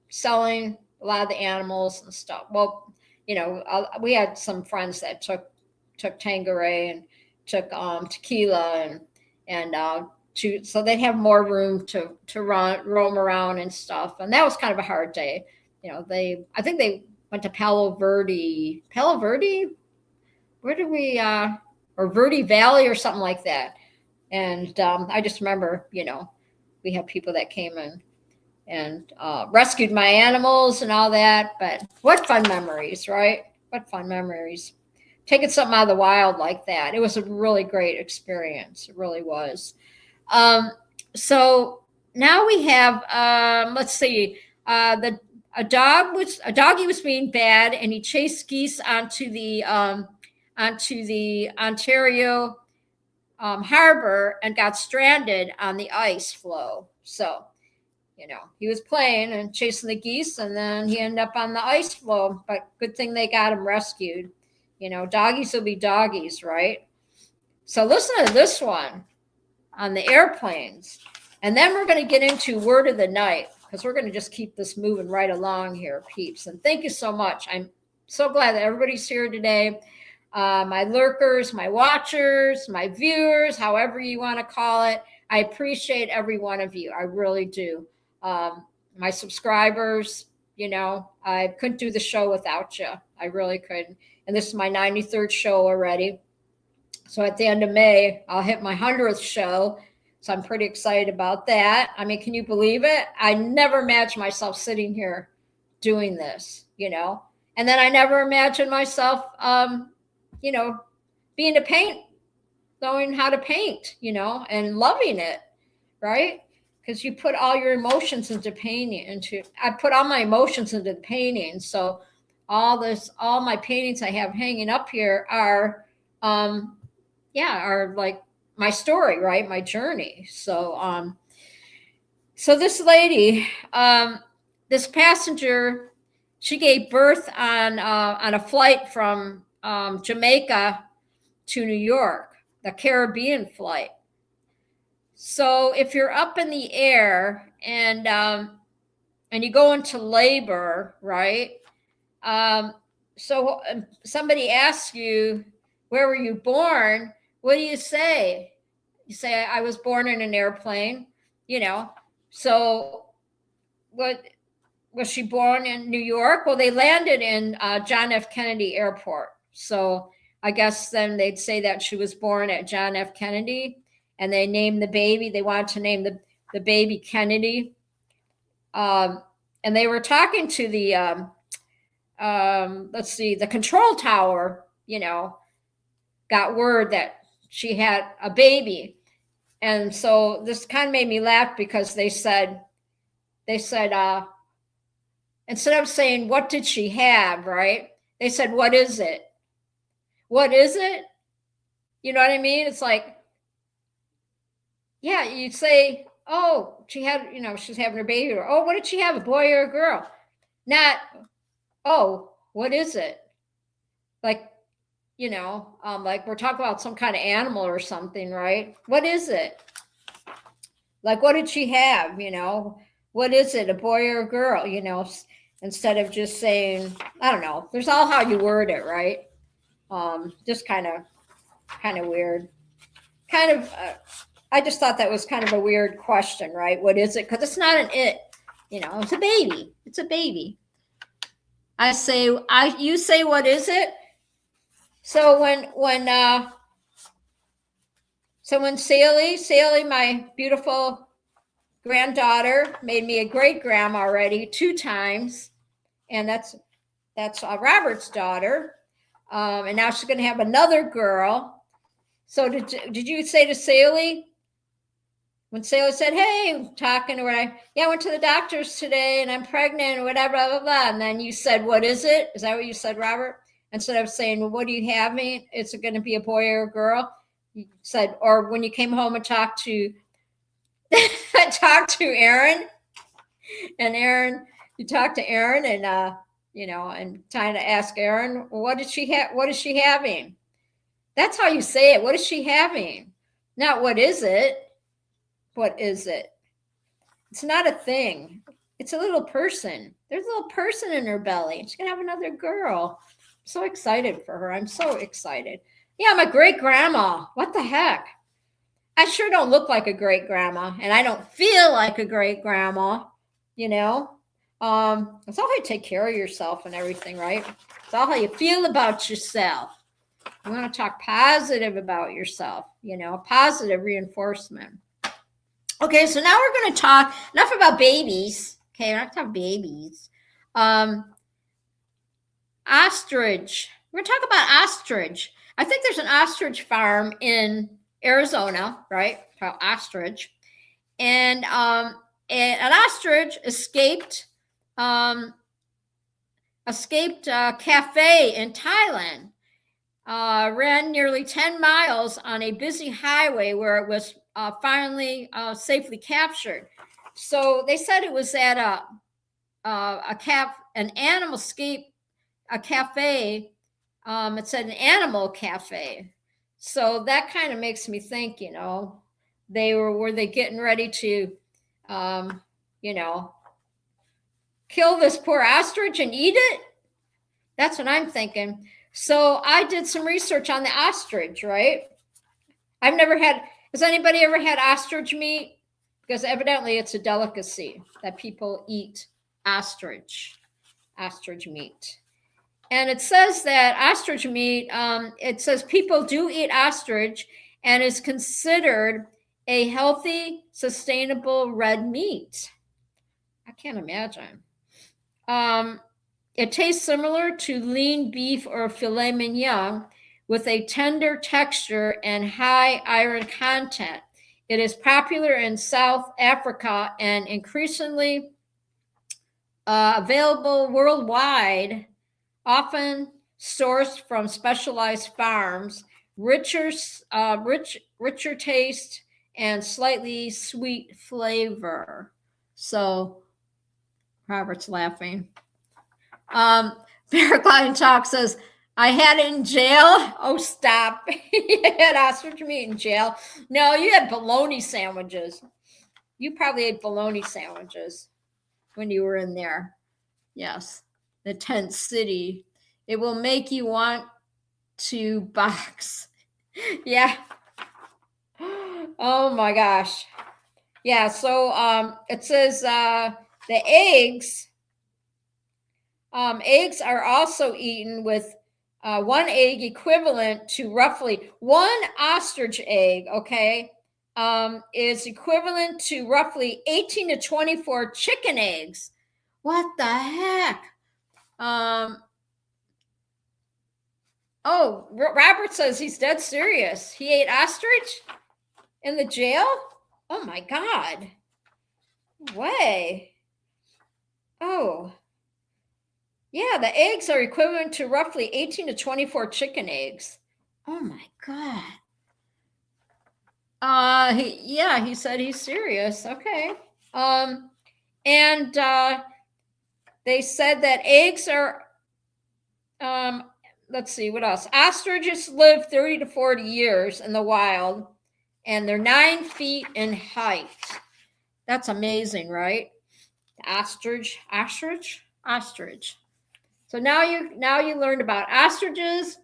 selling a lot of the animals and stuff. Well, you know, we had some friends that took Tangeray and took Tequila, and so they'd have more room to roam around and stuff. And that was kind of a hard day. You know, I think they went to Palo Verde, where did we, or Verde Valley or something like that. And I just remember, you know, we had people that came in and rescued my animals and all that. But what fun memories, right? What fun memories. Taking something out of the wild like that. It was a really great experience. It really was. So now we have, let's see, a doggy was being bad, and he chased geese onto the Ontario harbor and got stranded on the ice floe. So, you know, he was playing and chasing the geese, and then he ended up on the ice floe. But good thing they got him rescued. You know, doggies will be doggies, right? So listen to this one on the airplanes. And then we're going to get into word of the night, because we're going to just keep this moving right along here, peeps. And thank you so much. I'm so glad that everybody's here today. My lurkers, my watchers, my viewers, however you want to call it. I appreciate every one of you. I really do. My subscribers, you know, I couldn't do the show without you. I really couldn't. And this is my 93rd show already. So at the end of May, I'll hit my 100th show. So I'm pretty excited about that. I mean, can you believe it? I never imagined myself sitting here doing this, you know? And then I never imagined myself, you know, being a paint, knowing how to paint, you know, and loving it, right? Because you put all your emotions into painting. I put all my emotions into the painting. So all my paintings I have hanging up here are, are like my story, right? My journey. So, so this lady, this passenger, she gave birth on a flight from Jamaica to New York, the Caribbean flight. So if you're up in the air and you go into labor, right? So somebody asks you, where were you born? What do you say? You say, I was born in an airplane, you know. So what, was she born in New York? Well, they landed in John F. Kennedy Airport. So I guess then they'd say that she was born at John F. Kennedy, and they named the baby. They wanted to name the baby Kennedy. And they were talking to the, the control tower, you know, got word that she had a baby. And so this kind of made me laugh because they said, instead of saying, what did she have, right? They said, what is it? What is it? You know what I mean? It's like, yeah, you'd say, oh, she had, you know, she's having her baby. Or, oh, what did she have, a boy or a girl? Not, oh, what is it? Like, you know, like we're talking about some kind of animal or something, right? What is it? Like, what did she have? You know, what is it, a boy or a girl? You know, instead of just saying, I don't know. There's all how you word it, right? Just kind of weird. I just thought that was kind of a weird question, right? What is it? Because it's not an it. You know, it's a baby. It's a baby. You say, what is it? So when Sally, my beautiful granddaughter, made me a great grandma already 2 times, and that's Robert's daughter, and now she's going to have another girl. So did you say to Sally, when Sally said, hey, talking, or I went to the doctor's today and I'm pregnant or whatever, blah, blah, blah, and then you said, what is it? Is that what you said, Robert? Instead of saying, well, what do you have me? Is it going to be a boy or a girl? You said, or when you came home and talked to Aaron, and you talked to Aaron and, you know, and trying to ask Aaron, well, what did she have? What is she having? That's how you say it. What is she having? Not what is it? What is it? It's not a thing. It's a little person. There's a little person in her belly. She's going to have another girl. I'm so excited for her. I'm so excited. Yeah, I'm a great grandma. What the heck? I sure don't look like a great grandma, and I don't feel like a great grandma, you know? It's all how you take care of yourself and everything, right? It's all how you feel about yourself. You want to talk positive about yourself, you know, positive reinforcement. Okay, so now we're going to talk enough about babies. Okay, we're not talking babies. Ostrich. We're going to talk about ostrich. I think there's an ostrich farm in Arizona, right? Called ostrich, and an ostrich escaped a cafe in Thailand. Ran nearly 10 miles on a busy highway where it was finally safely captured. So they said it was at an animal escape, a cafe. It said an animal cafe. So that kind of makes me think, you know, were they getting ready to, you know, kill this poor ostrich and eat it? That's what I'm thinking. So I did some research on the ostrich, right? Has anybody ever had ostrich meat? Because evidently it's a delicacy that people eat ostrich meat. And it says that ostrich meat, it says people do eat ostrich and is considered a healthy, sustainable red meat. I can't imagine. It tastes similar to lean beef or filet mignon with a tender texture and high iron content. It is popular in South Africa and increasingly available worldwide, often sourced from specialized farms, richer taste and slightly sweet flavor. So Robert's laughing. Paragliding Talk says, I had it in jail. Oh, stop. You had ostrich meat in jail. No, you had bologna sandwiches. You probably ate bologna sandwiches when you were in there. Yes, the tent city. It will make you want to box. Yeah. Oh my gosh. Yeah, so it says the eggs are also eaten with one egg equivalent to roughly one ostrich egg, okay, is equivalent to roughly 18 to 24 chicken eggs. What the heck? Oh, Robert says he's dead serious. He ate ostrich in the jail? Oh my God. Way. Oh. Yeah, the eggs are equivalent to roughly 18 to 24 chicken eggs. Oh my God. He said he's serious. Okay. And they said that eggs are, let's see, what else? Ostriches live 30 to 40 years in the wild, and they're 9 feet in height. That's amazing, right? Ostrich. So now you learned about ostriches,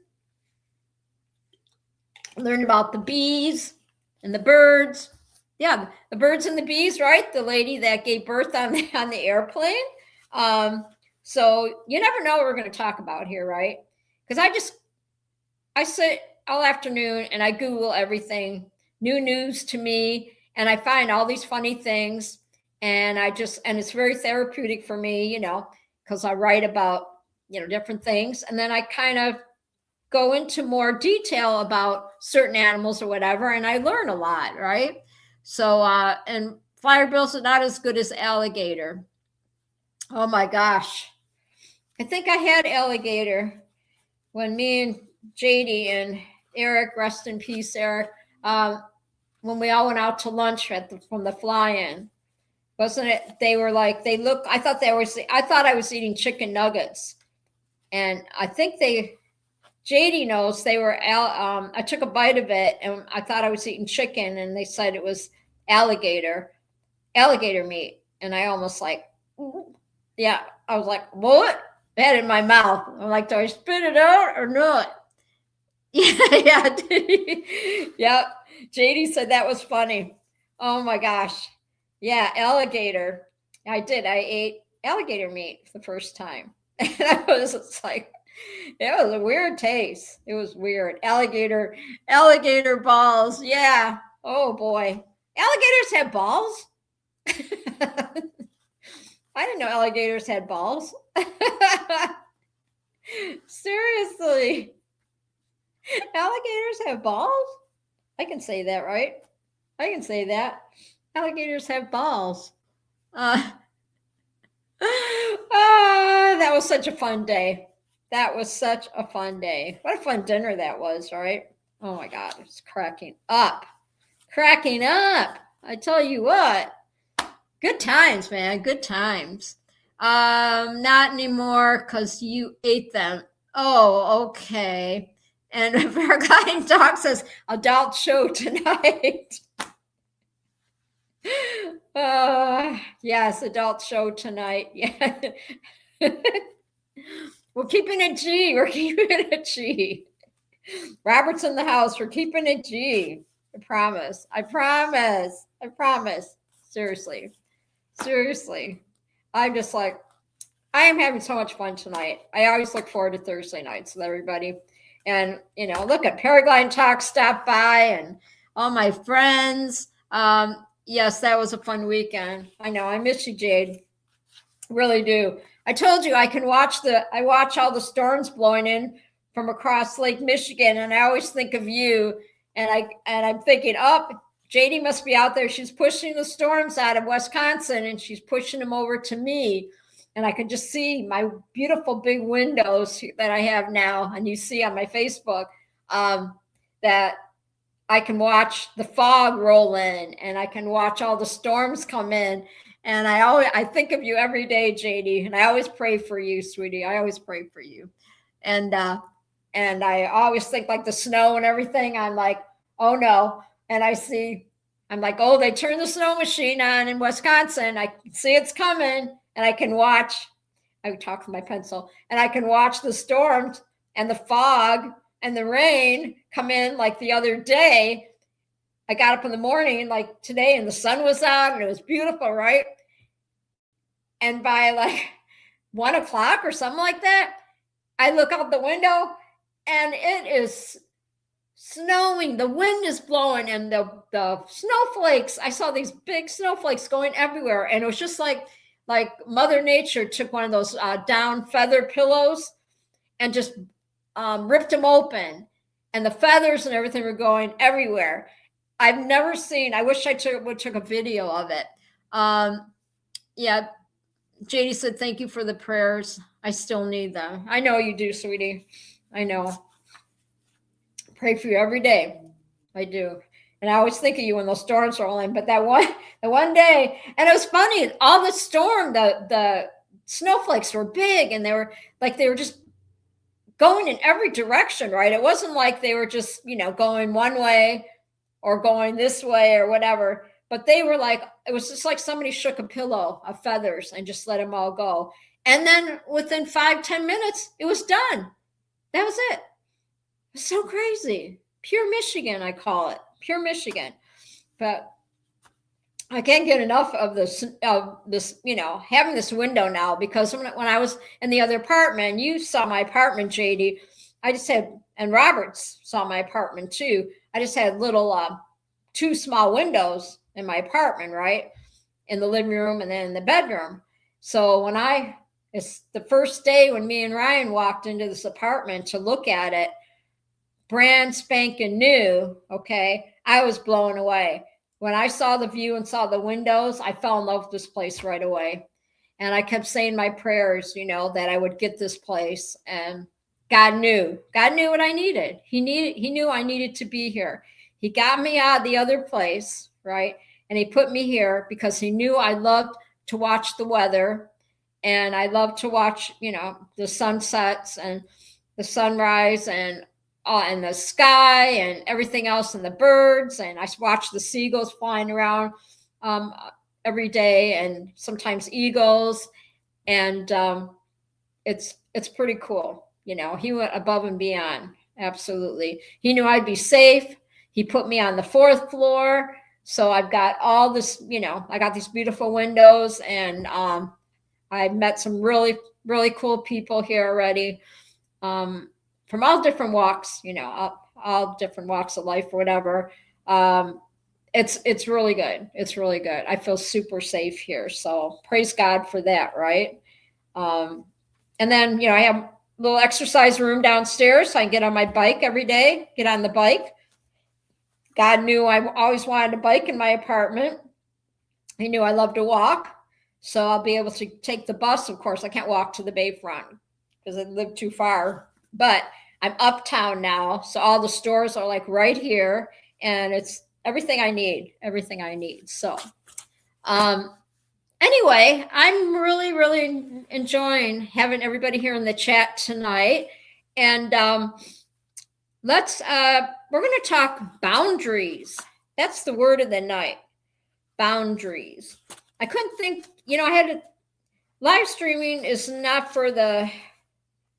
learned about the bees and the birds. Yeah, the birds and the bees, right? The lady that gave birth on the airplane. So you never know what we're going to talk about here, right? Because I sit all afternoon and I Google everything, new news to me, and I find all these funny things, and it's very therapeutic for me, because I write about different things, and then I kind of go into more detail about certain animals or whatever, and I learn a lot, right? So and flyer bills are not as good as alligator. Oh my gosh, I think I had alligator when me and JD and Eric, rest in peace, Eric, when we all went out to lunch from the fly-in. Wasn't it? They were like, I thought I was eating chicken nuggets. And I think JD knows they were, I took a bite of it and I thought I was eating chicken, and they said it was alligator meat. And I almost I was like, what? I had it in my mouth. I'm like, do I spit it out or not? Yeah. Yep. JD said that was funny. Oh my gosh. Yeah, alligator. I did. I ate alligator meat for the first time. And I was like, it was a weird taste. It was weird. Alligator balls. Yeah. Oh boy. Alligators have balls? I didn't know alligators had balls. Seriously. Alligators have balls? I can say that, right? I can say that. Alligators have balls. That was such a fun day. What a fun dinner that was, right? Oh my God, it's cracking up. I tell you what. Good times, man. Good times. Not anymore because you ate them. Oh, okay. And Paragliding Dog says, adult show tonight. Yes, adult show tonight. Yeah. We're keeping it G. Robert's in the house. We're keeping it G. I promise. Seriously. I'm just like, I am having so much fun tonight. I always look forward to Thursday nights with everybody. And, look at Paragliding Talk stopped by, and all my friends. Yes, that was a fun weekend. I know. I miss you, Jade. Really do. I told you I watch all the storms blowing in from across Lake Michigan, and I always think of you. And I'm thinking, oh, JD must be out there. She's pushing the storms out of Wisconsin, and she's pushing them over to me. And I can just see my beautiful big windows that I have now, and you see on my Facebook, that I can watch the fog roll in, and I can watch all the storms come in. And I think of you every day, JD, and I always pray for you, sweetie. I always pray for you. And I always think like the snow and everything. I'm like, oh no. And I'm like, oh, they turned the snow machine on in Wisconsin. I see it's coming, and I can watch. I would talk with my pencil, and I can watch the storms and the fog and the rain come in. Like the other day, I got up in the morning like today, and the sun was out, and it was beautiful, right? And by like 1 o'clock or something like that, I look out the window, and it is snowing. The wind is blowing, and the snowflakes. I saw these big snowflakes going everywhere, and it was just like Mother Nature took one of those down feather pillows and just ripped them open, and the feathers and everything were going everywhere. I've never seen. I wish I took a video of it. Yeah, JD said thank you for the prayers. I still need them. I know you do, sweetie. I know. Pray for you every day. I do. And I always think of you when those storms roll in. But that one day, and it was funny. All the storm, the snowflakes were big, and they were just going in every direction, right? It wasn't like they were just going one way or going this way or whatever. But they were like, it was just like somebody shook a pillow of feathers and just let them all go. And then within 5-10 minutes, it was done. That was it. It was so crazy. Pure Michigan, I call it. Pure Michigan. But I can't get enough of this, having this window now, because when I was in the other apartment, you saw my apartment, JD. I just had, and Roberts saw my apartment too. I just had little 2 small windows in my apartment, right? In the living room and then in the bedroom. So it's the first day when me and Ryan walked into this apartment to look at it, brand spanking new, okay, I was blown away. When I saw the view and saw the windows, I fell in love with this place right away. And I kept saying my prayers, that I would get this place. And God knew what I needed. He knew I needed to be here. He got me out of the other place, right? And he put me here because he knew I loved to watch the weather, and I love to watch, the sunsets and the sunrise and the sky and everything else, and the birds. And I watch the seagulls flying around every day, and sometimes eagles. And it's pretty cool. He went above and beyond. Absolutely. He knew I'd be safe. He put me on the 4th floor. So I've got all this, I got these beautiful windows, and I've met some really, really cool people here already. From all different walks, all different walks of life or whatever. It's really good. It's really good. I feel super safe here. So praise God for that, right? And then, I have a little exercise room downstairs. So I get on my bike every day, get on the bike. God knew I always wanted a bike in my apartment. He knew I love to walk. So I'll be able to take the bus. Of course, I can't walk to the Bayfront because I live too far. But I'm uptown now, so all the stores are like right here, and it's everything I need. So, anyway, I'm really, really enjoying having everybody here in the chat tonight, and we're going to talk boundaries. That's the word of the night, boundaries. I couldn't think, live streaming is not for the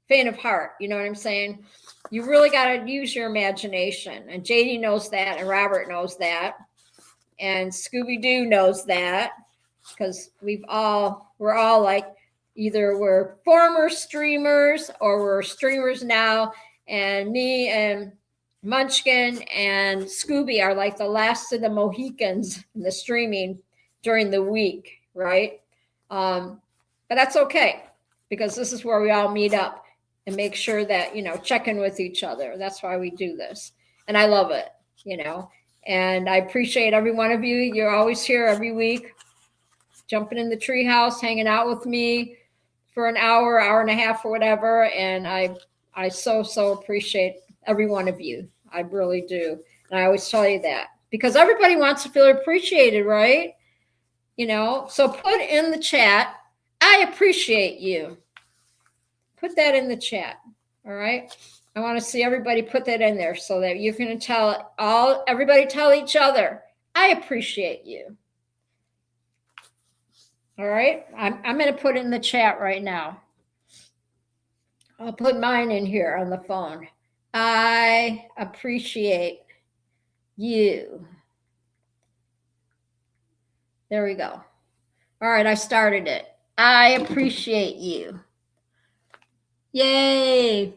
faint of heart. You know what I'm saying? You really got to use your imagination. And JD knows that, and Robert knows that, and Scooby-Doo knows that, because we're all like, either we're former streamers or we're streamers now. And me and Munchkin and Scooby are like the last of the Mohicans in the streaming during the week, right? But that's okay, because this is where we all meet up and make sure that, check in with each other. That's why we do this. And I love it, and I appreciate every one of you. You're always here every week, jumping in the treehouse, hanging out with me for an hour, hour and a half or whatever. And I so appreciate every one of you. I really do. And I always tell you that, because everybody wants to feel appreciated, right? So put in the chat, I appreciate you. Put that in the chat. All right. I want to see everybody put that in there so that you can everybody tell each other, I appreciate you. All right. I'm going to put it in the chat right now. I'll put mine in here on the phone. I appreciate you. There we go. All right, I started it. I appreciate you. Yay.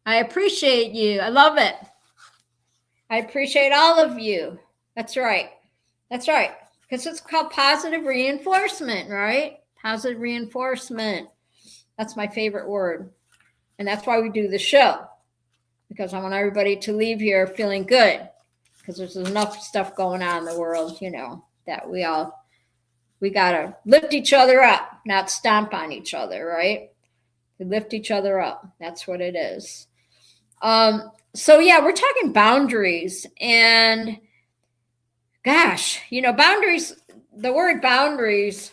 I appreciate you. I love it. I appreciate all of you. That's right. That's right. Because it's called positive reinforcement, right? Positive reinforcement. That's my favorite word. And that's why we do the show. Because I want everybody to leave here feeling good. Because there's enough stuff going on in the world, that we got to lift each other up, not stomp on each other, right? We lift each other up. That's what it is. So yeah, we're talking boundaries, and gosh, boundaries, the word boundaries,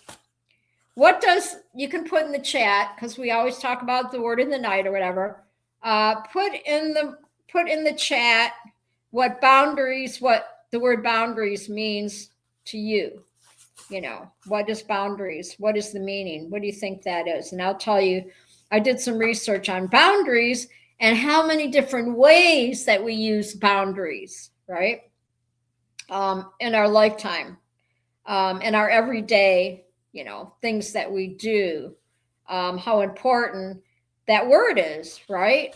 you can put in the chat, because we always talk about the word in the night or whatever. Put in the chat what the word boundaries means to you. What is boundaries? What is the meaning? What do you think that is? And I'll tell you, I did some research on boundaries and how many different ways that we use boundaries, right? In our lifetime, in our everyday, things that we do, how important that word is, right?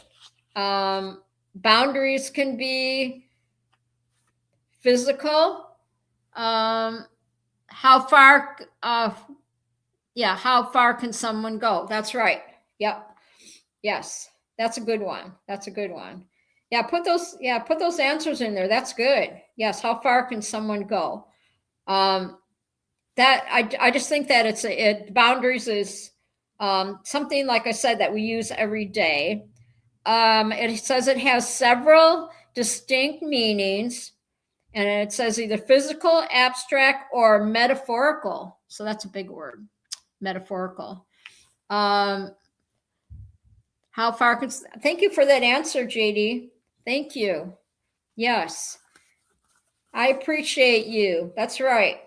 Boundaries can be physical. How far can someone go? That's right. Yep. Yes. That's a good one. Yeah, put those answers in there. That's good. Yes. How far can someone go? That I just think that boundaries is something, like I said, that we use every day. It says it has several distinct meanings. And it says either physical, abstract, or metaphorical. So that's a big word, metaphorical. How far can... Thank you for that answer, JD. Thank you. Yes. I appreciate you. That's right.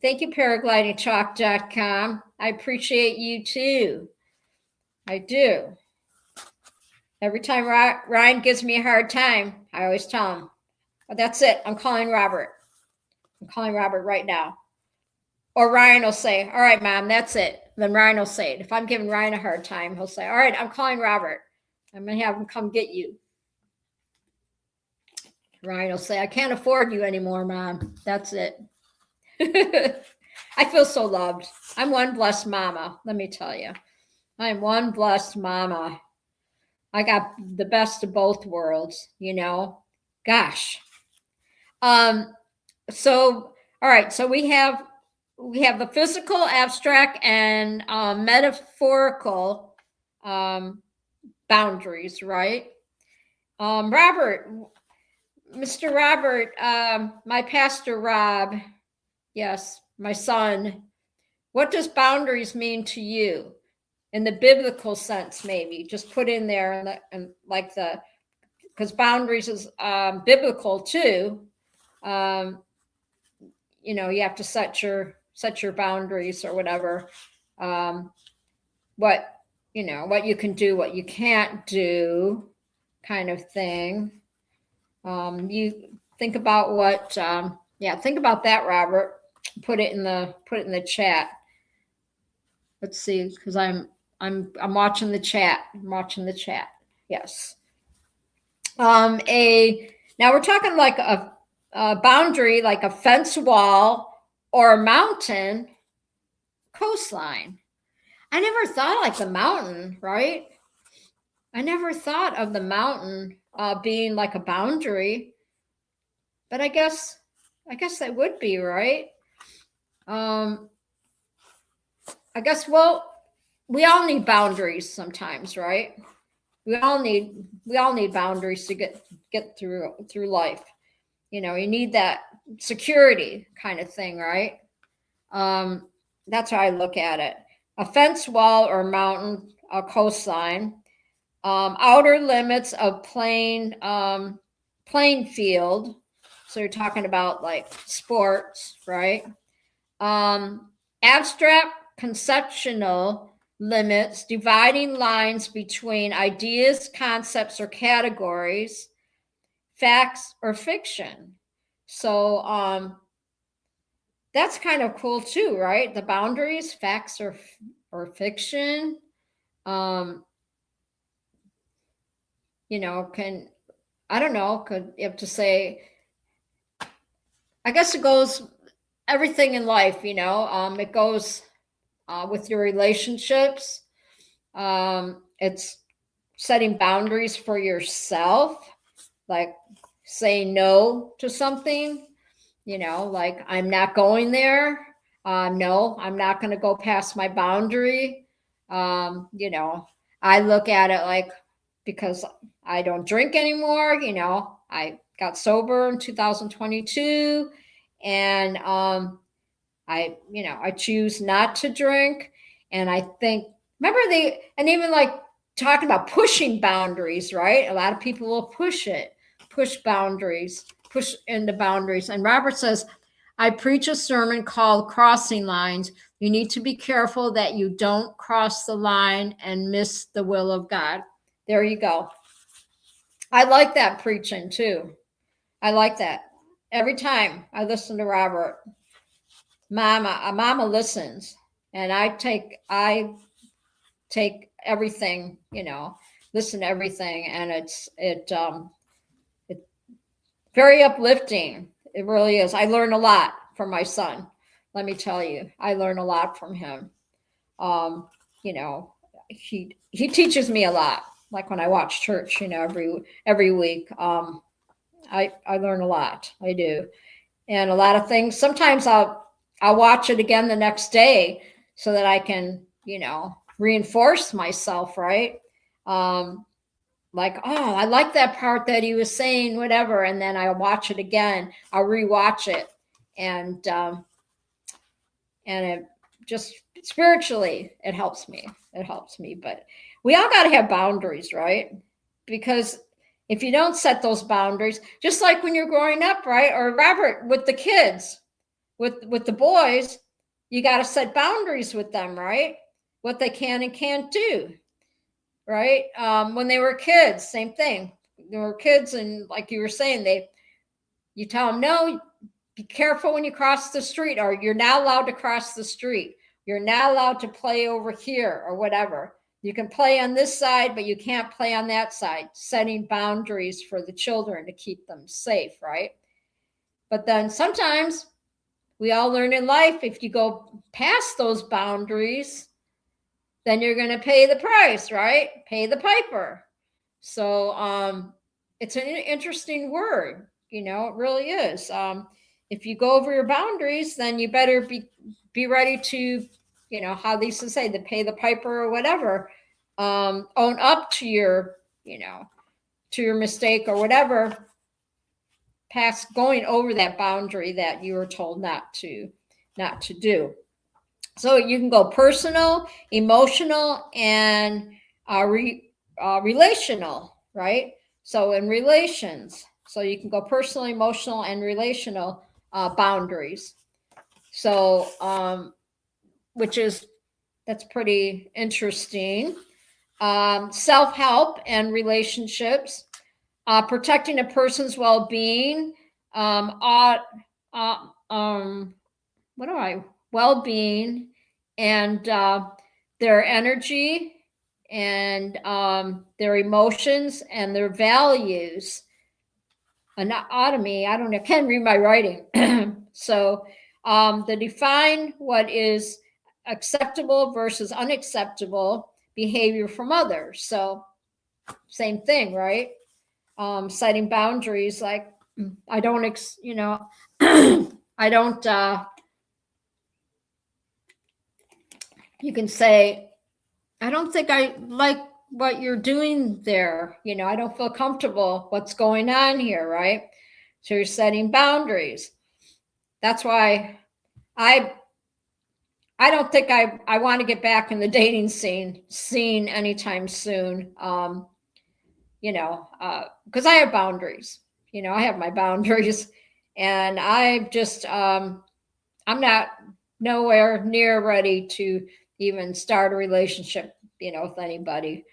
Thank you, paraglidingtalk.com. I appreciate you too. I do. Every time Ryan gives me a hard time, I always tell him, but that's it. I'm calling Robert. I'm calling Robert right now. Or Ryan will say, all right, Mom, that's it. Then Ryan will say it. If I'm giving Ryan a hard time, he'll say, all right, I'm calling Robert. I'm going to have him come get you. Ryan will say, I can't afford you anymore, Mom. That's it. I feel so loved. I'm one blessed mama, let me tell you. I'm one blessed mama. I got the best of both worlds, Gosh. So, all right. So we have the physical, abstract, and metaphorical boundaries, right? Robert, Mr. Robert, my pastor Rob, yes, my son. What does boundaries mean to you? In the biblical sense, maybe just put in there because boundaries is biblical too. You have to set your boundaries or whatever. What you can do, what you can't do, kind of thing. You think about what. Think about that, Robert. Put it in the chat. Let's see, because I'm watching the chat. I'm watching the chat. Yes. Now we're talking like a boundary, like a fence wall or a mountain coastline. I never thought like the mountain, right? I never thought of the mountain being like a boundary, but I guess that would be right. I guess, well, we all need boundaries sometimes, right? We all need boundaries to get through life. You know, you need that security kind of thing, right? That's how I look at it. A fence wall or mountain, a coastline, outer limits of playing field. So you're talking about like sports, right? Abstract conceptual limits, dividing lines between ideas, concepts, or categories, facts or fiction. So that's kind of cool too, right? The boundaries, facts or fiction. You know, I don't know, could you have to say, I guess it goes everything in life, you know, it goes with your relationships. It's setting boundaries for yourself, like saying no to something, you know, like I'm not going there. No, I'm not going to go past my boundary. You know, I look at it like, because I don't drink anymore, you know, I got sober in 2022, and I choose not to drink. And I think, remember and even like talking about pushing boundaries, right? A lot of people will push boundaries, push into boundaries. And Robert says, I preach a sermon called Crossing Lines. You need to be careful that you don't cross the line and miss the will of God. There you go. I like that preaching too. I like that. Every time I listen to Robert, Mama listens, and I take everything, you know, listen to everything, and it's very uplifting. It really is. I learn a lot from my son. Let me tell you, I learn a lot from him. You know, he teaches me a lot. Like when I watch church, you know, every week, I learn a lot. I do, and a lot of things. Sometimes I'll watch it again the next day so that I can, you know, reinforce myself, right? Like, oh, I like that part that he was saying, whatever, and then I'll watch it again. I'll rewatch it, and it just spiritually, it helps me. It helps me. But we all got to have boundaries, right? Because if you don't set those boundaries, just like when you're growing up, right? Or Robert, with the kids, with the boys, you got to set boundaries with them, right? What they can and can't do, right? When they were kids, same thing. They were kids, and like you were saying, you tell them, no, be careful when you cross the street, or you're not allowed to cross the street. You're not allowed to play over here or whatever. You can play on this side, but you can't play on that side. Setting boundaries for the children to keep them safe, right? But then sometimes we all learn in life, if you go past those boundaries, then you're going to pay the price, right? Pay the piper. So it's an interesting word, you know, it really is. If you go over your boundaries, then you better be ready to, you know, how these say, to pay the piper or whatever. Own up to your, you know, to your mistake or whatever, past going over that boundary that you were told not to do. So you can go personal, emotional, and relational, right? So in relations, so you can go personal, emotional, and relational boundaries. So that's pretty interesting. Self-help and relationships, protecting a person's well-being, well-being, and their energy, and their emotions and their values. anatomy. I don't know, I can't read my writing. So the define what is acceptable versus unacceptable behavior from others. So same thing, right? Setting boundaries, like I don't, I don't, you can say, I don't think I like what you're doing there. I don't feel comfortable. What's going on here, right? So you're setting boundaries. That's why I don't think I want to get back in the dating scene anytime soon. Because I have boundaries. I have my boundaries, and I just I'm not nowhere near ready to even start a relationship, with anybody.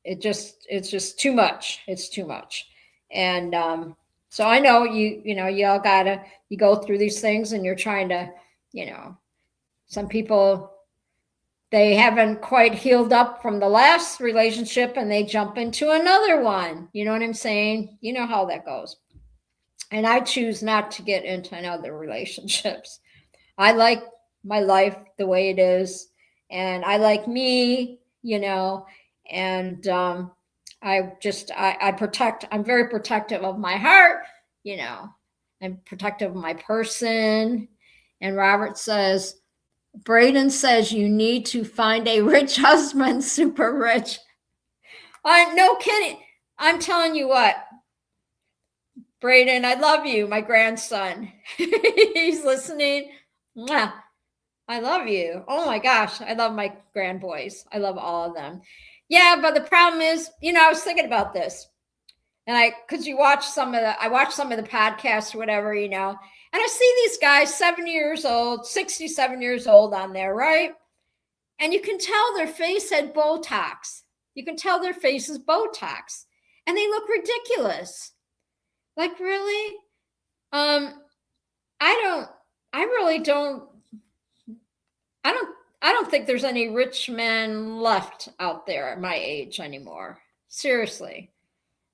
It's just too much. It's too much. And so I know you all you go through these things, and you're trying to, some people, they haven't quite healed up from the last relationship and they jump into another one. You know what I'm saying? You know how that goes. And I choose not to get into another relationships. I like my life the way it is, and I like me, and I'm very protective of my heart, I'm protective of my person. And Robert says, Braden says you need to find a rich husband, super rich. No kidding. I'm telling you what, Braden, I love you, my grandson. He's listening. Mwah. I love you. Oh my gosh, I love my grandboys. I love all of them. Yeah, but the problem is, I was thinking about this, and I watch some of the podcasts or whatever, and I see these guys 70 years old, 67 years old on there, right? And you can tell their face had Botox. You can tell their face is Botox, and they look ridiculous. Like, really? I don't think there's any rich men left out there at my age anymore. Seriously,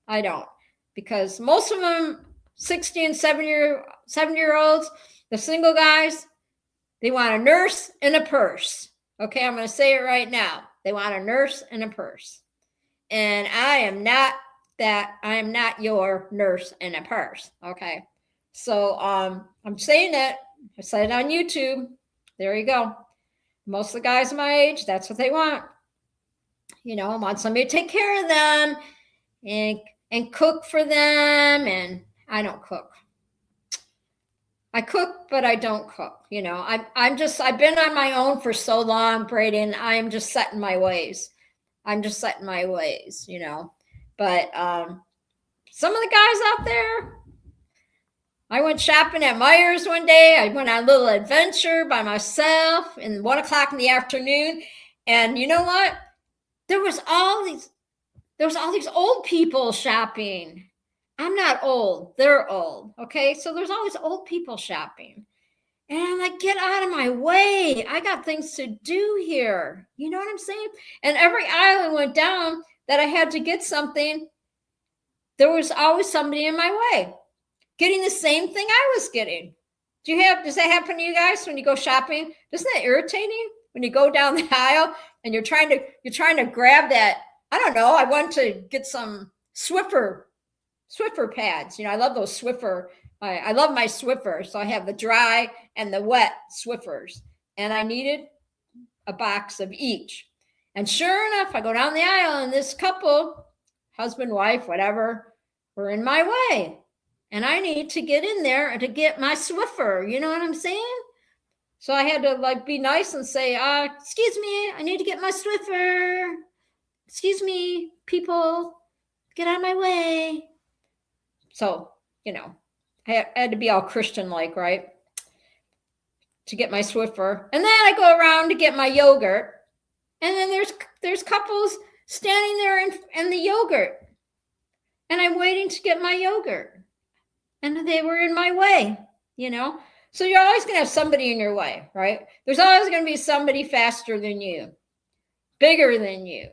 I don't. Because most of them, 60 and 7-year-olds, the single guys, they want a nurse and a purse. Okay, I'm going to say it right now. They want a nurse and a purse. And I am not that. I am not your nurse and a purse. Okay. So I'm saying it. I said it on YouTube. There you go. Most of the guys my age, that's what they want. Want somebody to take care of them and cook for them. And I don't cook. I cook, but I don't cook. I've been on my own for so long, Braden. I am just set in my ways. But some of the guys out there, I went shopping at Myers one day. I went on a little adventure by myself in 1 o'clock in the afternoon. And you know what? There was all these old people shopping. I'm not old. They're old. Okay. So there's all these old people shopping. And I'm like, get out of my way. I got things to do here. You know what I'm saying? And every aisle I went down that I had to get something, there was always somebody in my way getting the same thing I was getting. Does that happen to you guys when you go shopping? Isn't that irritating when you go down the aisle and you're trying to grab that? I don't know. I want to get some Swiffer pads. I love those Swiffer. I love my Swiffer. So I have the dry and the wet Swiffers, and I needed a box of each. And sure enough, I go down the aisle, and this couple, husband, wife, whatever, were in my way. And I need to get in there to get my Swiffer. You know what I'm saying? So I had to be nice and say, excuse me, I need to get my Swiffer. Excuse me, people, get out of my way. So, I had to be all Christian-like, right? To get my Swiffer. And then I go around to get my yogurt. And then there's couples standing there in the yogurt. And I'm waiting to get my yogurt. And they were in my way, So you're always going to have somebody in your way, right? There's always going to be somebody faster than you, bigger than you,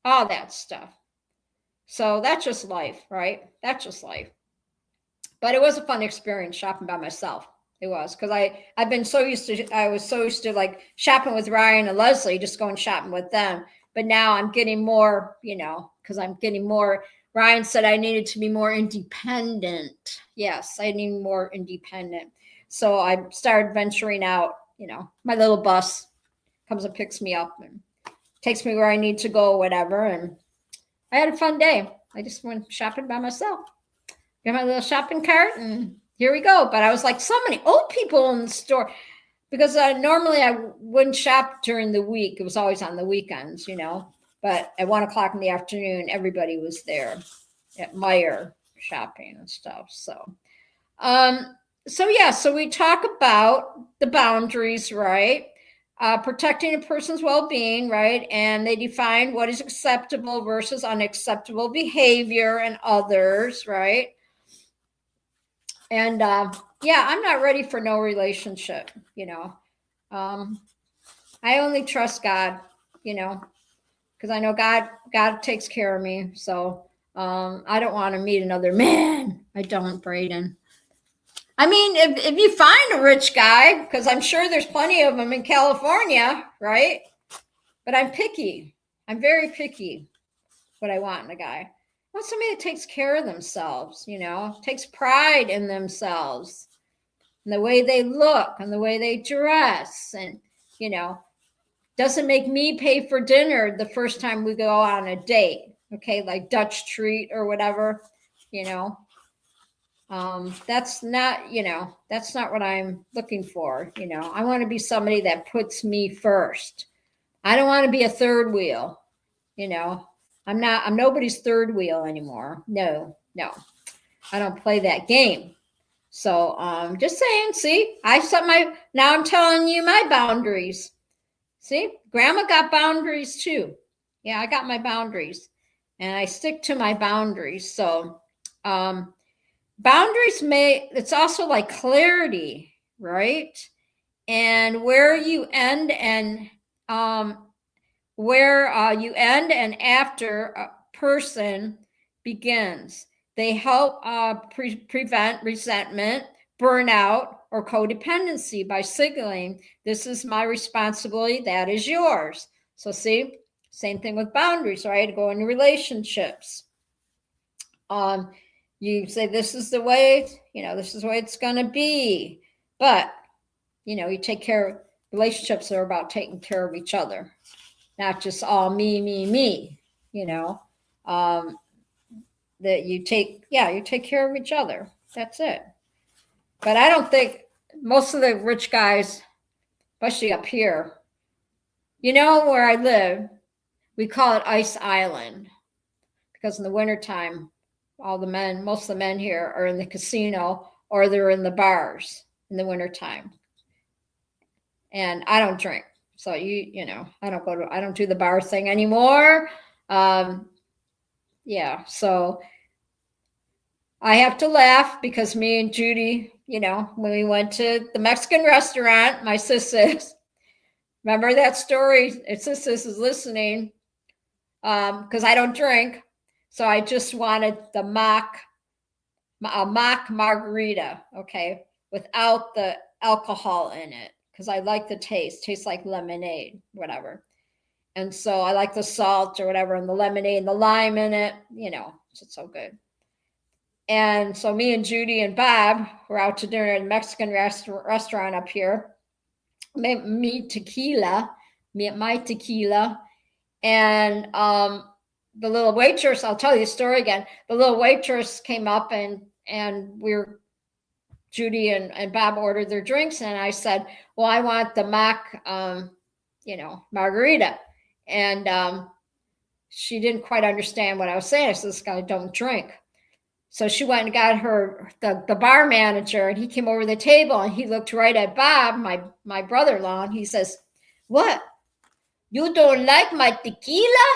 all that stuff. So that's just life, right? That's just life. But it was a fun experience shopping by myself. It was, because I was so used to like shopping with Ryan and Leslie, just going shopping with them. But now I'm getting more, because I'm getting more. Ryan said I needed to be more independent. Yes, I need more independent. So I started venturing out. My little bus comes and picks me up and takes me where I need to go, whatever. And I had a fun day. I just went shopping by myself. Got my little shopping cart, and here we go. But I was like, so many old people in the store, because normally I wouldn't shop during the week. It was always on the weekends, But at 1:00 in the afternoon, everybody was there at Meijer shopping and stuff. So we talk about the boundaries, right? Protecting a person's well-being, right? And they define what is acceptable versus unacceptable behavior in others, right? And I'm not ready for no relationship, I only trust God, because I know God takes care of me. So I don't want to meet another man. I don't, Braden. I mean, if you find a rich guy, because I'm sure there's plenty of them in California, right? But I'm picky. I'm very picky what I want in a guy. I want somebody that takes care of themselves, takes pride in themselves, and the way they look and the way they dress, and, doesn't make me pay for dinner the first time we go on a date, okay, like Dutch treat or whatever, that's not what I'm looking for. I want to be somebody that puts me first. I don't want to be a third wheel. I'm nobody's third wheel anymore. No, I don't play that game. So just saying, see, now I'm telling you my boundaries. See, Grandma got boundaries too. Yeah, I got my boundaries, and I stick to my boundaries. So boundaries it's also like clarity, right? And where you end and after a person begins. They help prevent resentment, burnout, or codependency by signaling, this is my responsibility, that is yours. So see, same thing with boundaries, right? Go into relationships. You say, this is the way, this is the way it's going to be. But, you take care of relationships are about taking care of each other, not just all me, that you take care of each other. That's it. But I don't think most of the rich guys, especially up here, where I live, we call it Ice Island, because in the wintertime, most of the men here are in the casino or they're in the bars in the wintertime. And I don't drink. So I don't do the bar thing anymore. So I have to laugh because me and Judy, when we went to the Mexican restaurant, my sisters, remember that story? Sisters is listening, because I don't drink. So I just wanted a mock margarita, okay, without the alcohol in it, because I like the taste. Tastes like lemonade, whatever. And so I like the salt or whatever, and the lemonade and the lime in it, it's so good. And so me and Judy and Bob were out to dinner at a Mexican restaurant up here. My tequila. And the little waitress, I'll tell you the story again. The little waitress came up and Judy and Bob ordered their drinks. And I said, well, I want the mock, margarita. And she didn't quite understand what I was saying. I said, this guy don't drink. So she went and got the bar manager, and he came over the table and he looked right at Bob, my brother-in-law, and he says, what? You don't like my tequila?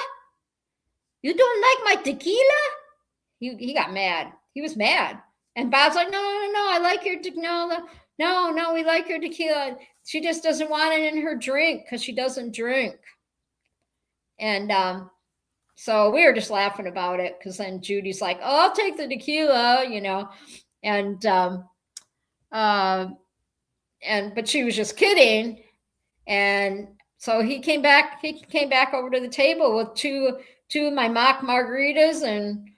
You don't like my tequila? He got mad. He was mad. And Bob's like, no, I like your tequila. No, we like your tequila. She just doesn't want it in her drink because she doesn't drink. And So we were just laughing about it because then Judy's like, "Oh, I'll take the tequila," and but she was just kidding. And so he came back over to the table with two of my mock margaritas, and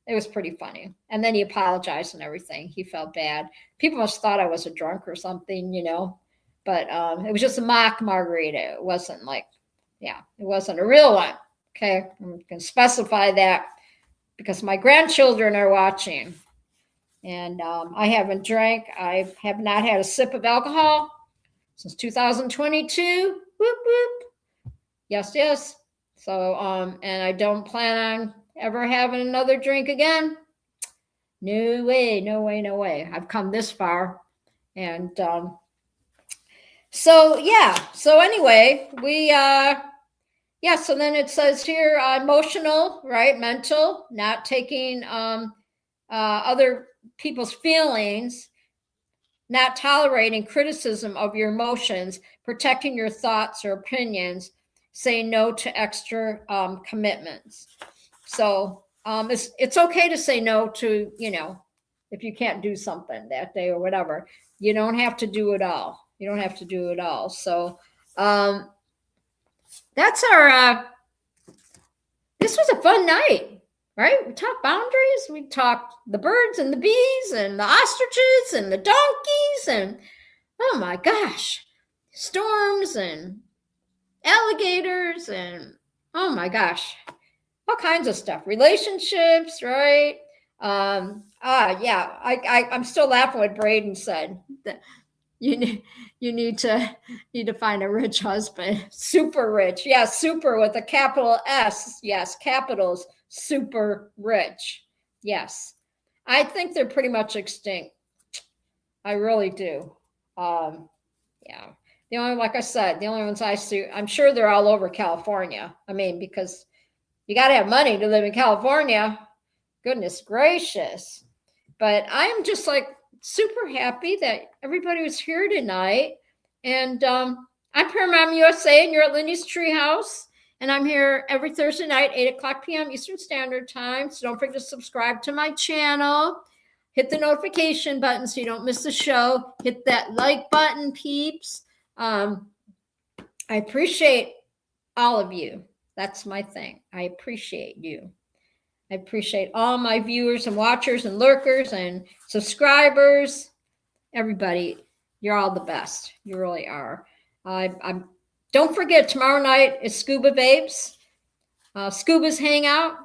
it was pretty funny. And then he apologized and everything. He felt bad. People must have thought I was a drunk or something, but it was just a mock margarita. It wasn't like, it wasn't a real one. Okay, I'm going to specify that because my grandchildren are watching. And I haven't drank. I have not had a sip of alcohol since 2022. Whoop, whoop. Yes, yes. So, and I don't plan on ever having another drink again. No way, no way, no way. I've come this far. And so, yeah. So anyway, so then it says here, emotional, right? Mental, not taking other people's feelings, not tolerating criticism of your emotions, protecting your thoughts or opinions, saying no to extra commitments. So it's okay to say no to, if you can't do something that day or whatever. You don't have to do it all. You don't have to do it all. So that's our, this was a fun night, right? We talked boundaries. We talked the birds and the bees and the ostriches and the donkeys and, oh my gosh, storms and alligators and, oh my gosh, all kinds of stuff. Relationships, right? I'm still laughing what Braden said. That you need to find a rich husband. Super rich. Yeah, super with a capital S. Yes, capitals. Super rich. Yes. I think they're pretty much extinct. I really do. Yeah. The only, like I said, the only ones I see, I'm sure they're all over California. I mean, because you got to have money to live in California. Goodness gracious. But I am just like super happy that everybody was here tonight. And I'm Paramount USA, and you're at Lindy's Treehouse. And I'm here every Thursday night, 8:00 p.m. Eastern Standard Time. So don't forget to subscribe to my channel. Hit the notification button so you don't miss the show. Hit that like button, peeps. I appreciate all of you. That's my thing. I appreciate you. I appreciate all my viewers and watchers and lurkers and subscribers. Everybody, you're all the best. You really are. Don't forget, tomorrow night is Scuba Babes. Scuba's Hangout,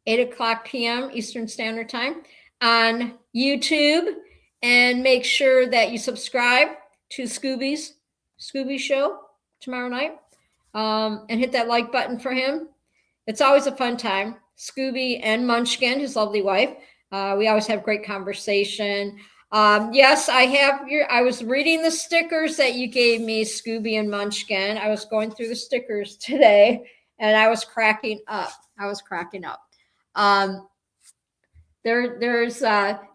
8:00 p.m. Eastern Standard Time on YouTube. And make sure that you subscribe to Scooby Show tomorrow night. And hit that like button for him. It's always a fun time. Scooby and Munchkin, his lovely wife. We always have great conversation. Yes, I was reading the stickers that you gave me, Scooby and Munchkin. I was going through the stickers today, and I was cracking up. There's some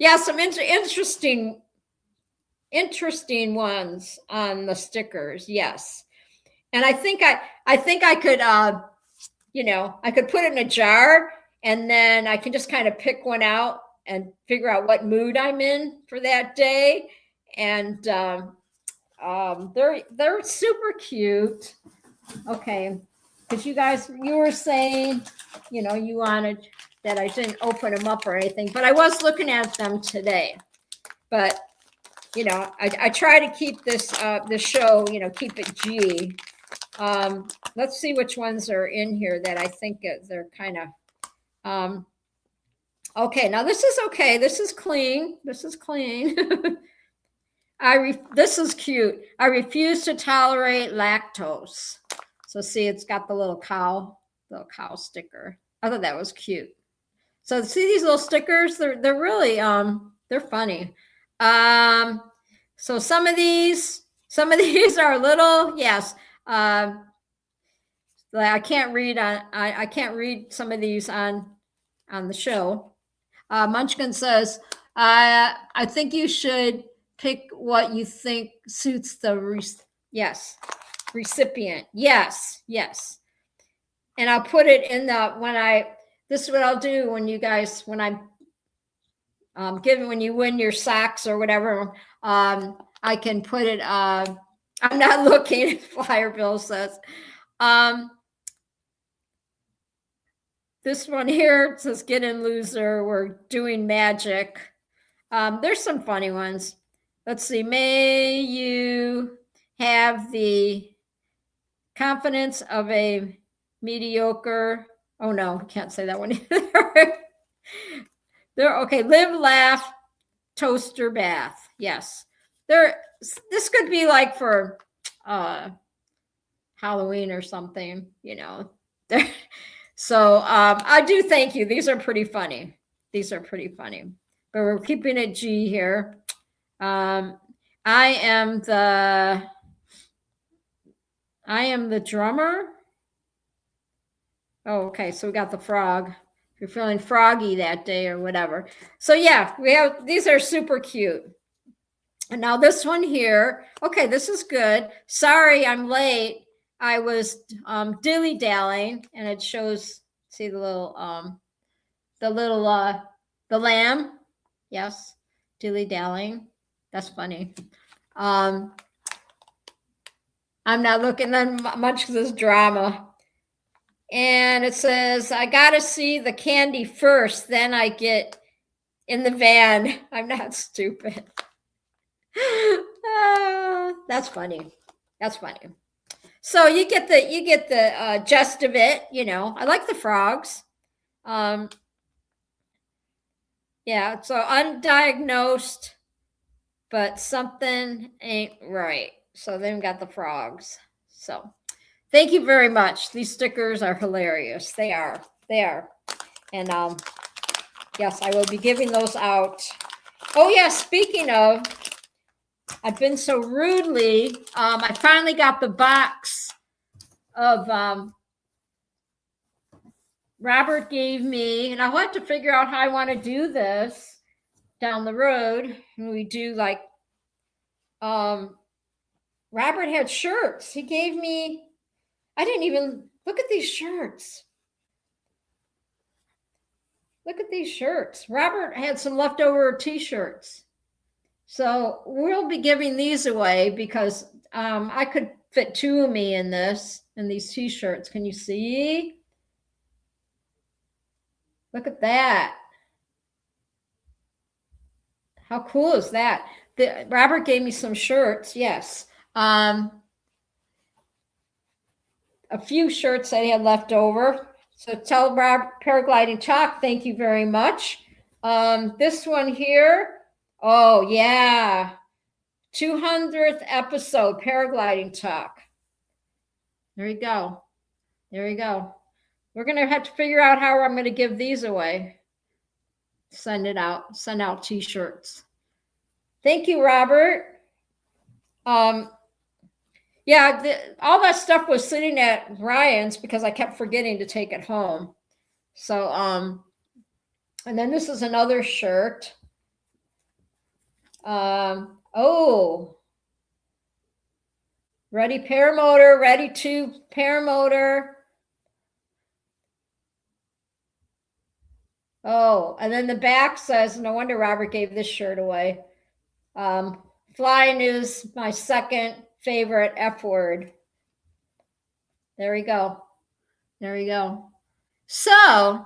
interesting ones on the stickers. Yes. And I think I could, I could put it in a jar, and then I can just kind of pick one out and figure out what mood I'm in for that day. And they're super cute. Okay, because you were saying, you wanted that I didn't open them up or anything, but I was looking at them today. But I try to keep this show, keep it G. Let's see which ones are in here that I think they're kind of okay. Now this is okay. This is clean. This is clean. This is cute. I refuse to tolerate lactose. So see, it's got the little cow sticker. I thought that was cute. So see these little stickers? They're really they're funny. So some of these are little, yes. I can't read I can't read some of these on the show. Munchkin says, I think you should pick what you think suits the recipient. Yes. and I'll put it in the, this is what I'll do when you guys, when I'm when you win your socks or whatever, I can put it, I'm not looking, Flyer Bill says. This one here says, get in loser, we're doing magic. There's some funny ones. Let's see, may you have the confidence of a mediocre, oh no, can't say that one either. There, okay, live, laugh, toaster, bath. Yes. This could be like for Halloween or something, you know. So I do thank you. These are pretty funny. These are pretty funny. But we're keeping it G here. I am the drummer. Oh, okay. So we got the frog. If you're feeling froggy that day or whatever. So yeah, we have, these are super cute. And now this one here. Okay, this is good. Sorry, I'm late. I was dilly-dallying, and it shows, see the little the lamb. Yes, dilly-dallying. That's funny. I'm not looking at much of this drama. And it says, I got to see the candy first, then I get in the van. I'm not stupid. That's funny. That's funny. So you get the gist of it, you know. I like the frogs. Yeah, so undiagnosed, but something ain't right. So then we got the frogs. So thank you very much. These stickers are hilarious. They are. They are. And yes, I will be giving those out. Oh yeah, speaking of, I've been so rudely, I finally got the box of Robert gave me, and I'll have to figure out how I want to do this down the road. And we do like, Robert had shirts. He gave me, I didn't even look at these shirts. Look at these shirts. Robert had some leftover t-shirts. So we'll be giving these away because I could fit two of me in these t-shirts. Can you see? Look at that. How cool is that? Robert gave me some shirts. Yes. A few shirts that he had left over. So tell Rob Paragliding Talk, thank you very much. This one here. Oh, yeah. 200th episode, Paragliding Talk. There you go. There you go. We're going to have to figure out how I'm going to give these away. Send out t-shirts. Thank you, Robert. Yeah, all that stuff was sitting at Ryan's because I kept forgetting to take it home. So, and then this is another shirt. Oh, ready paramotor, ready to paramotor. Oh, and then the back says, no wonder Robert gave this shirt away. Flying is my second favorite F word. There we go. There we go. So,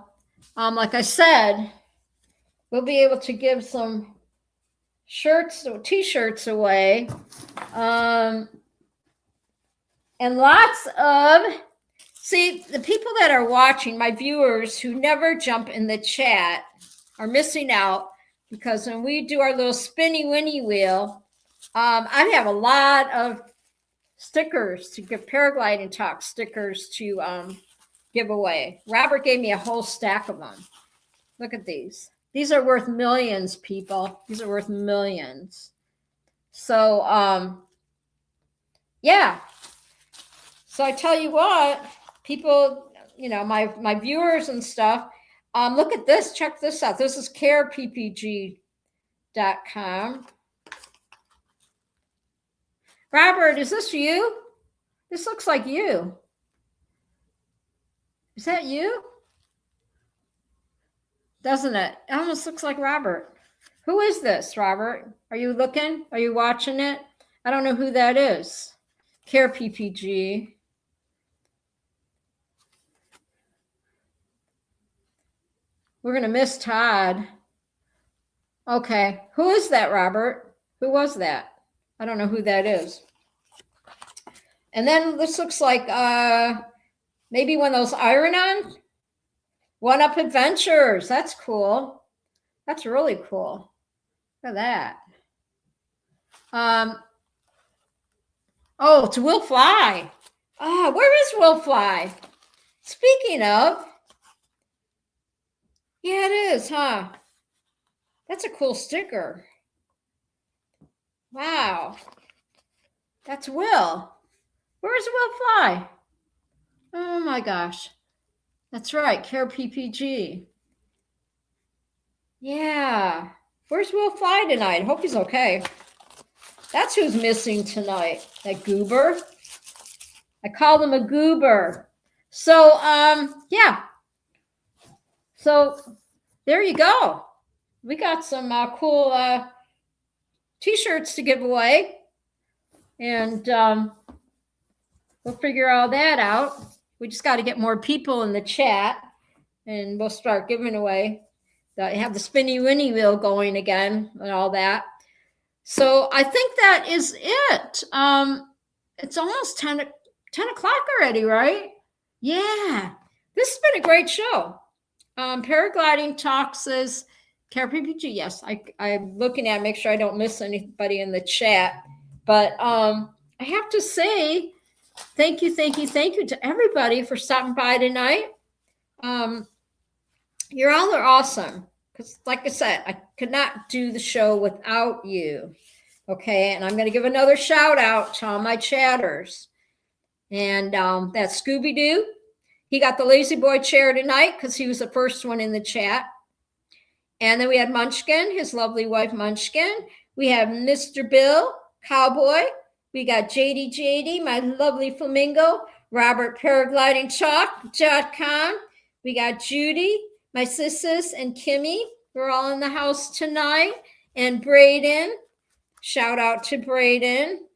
like I said, we'll be able to give some shirts, t-shirts away. And lots of, see, the people that are watching, my viewers who never jump in the chat are missing out because when we do our little spinny winnie wheel, I have a lot of stickers to give, Paragliding Talk stickers to give away. Robert gave me a whole stack of them. Look at these. These are worth millions, people. These are worth millions. So, yeah. So I tell you what, people, you know, my viewers and stuff, look at this. Check this out. This is careppg.com. Robert, is this you? This looks like you. Is that you? Doesn't it? It almost looks like Robert. Who is this, Robert? Are you looking? Are you watching it? I don't know who that is. Care PPG. We're going to miss Todd. Okay. Who is that, Robert? Who was that? I don't know who that is. And then this looks like maybe one of those iron-on one-up adventures. That's cool. That's really cool. Look at that. Oh, it's Will Fly. Ah, where is Will Fly? Speaking of, yeah, it is, huh? That's a cool sticker. Wow. That's Will. Where's Will Fly? Oh my gosh. That's right, Care PPG. Yeah. Where's Will Fly tonight? Hope he's okay. That's who's missing tonight. That goober. I called him a goober. So, yeah. So there you go. We got some cool t-shirts to give away. And we'll figure all that out. We just got to get more people in the chat. And we'll start giving away. Have the spinny winnie wheel going again and all that. So I think that is it. It's almost 10 o'clock already, right? Yeah. This has been a great show. Paragliding Talk says, Care PPG, yes. I'm looking at make sure I don't miss anybody in the chat. But I have to say, thank you to everybody for stopping by tonight. You all are awesome. Because like I said, I could not do the show without you. Okay, and I'm going to give another shout out to all my chatters. And that's Scooby-Doo. He got the Lazy Boy chair tonight because he was the first one in the chat. And then we had Munchkin, his lovely wife Munchkin. We have Mr. Bill, Cowboy. We got JD, my lovely flamingo. Robert, paraglidingtalk.com. We got Judy, my sisters, and Kimmy. We're all in the house tonight. And Braden. Shout out to Braden,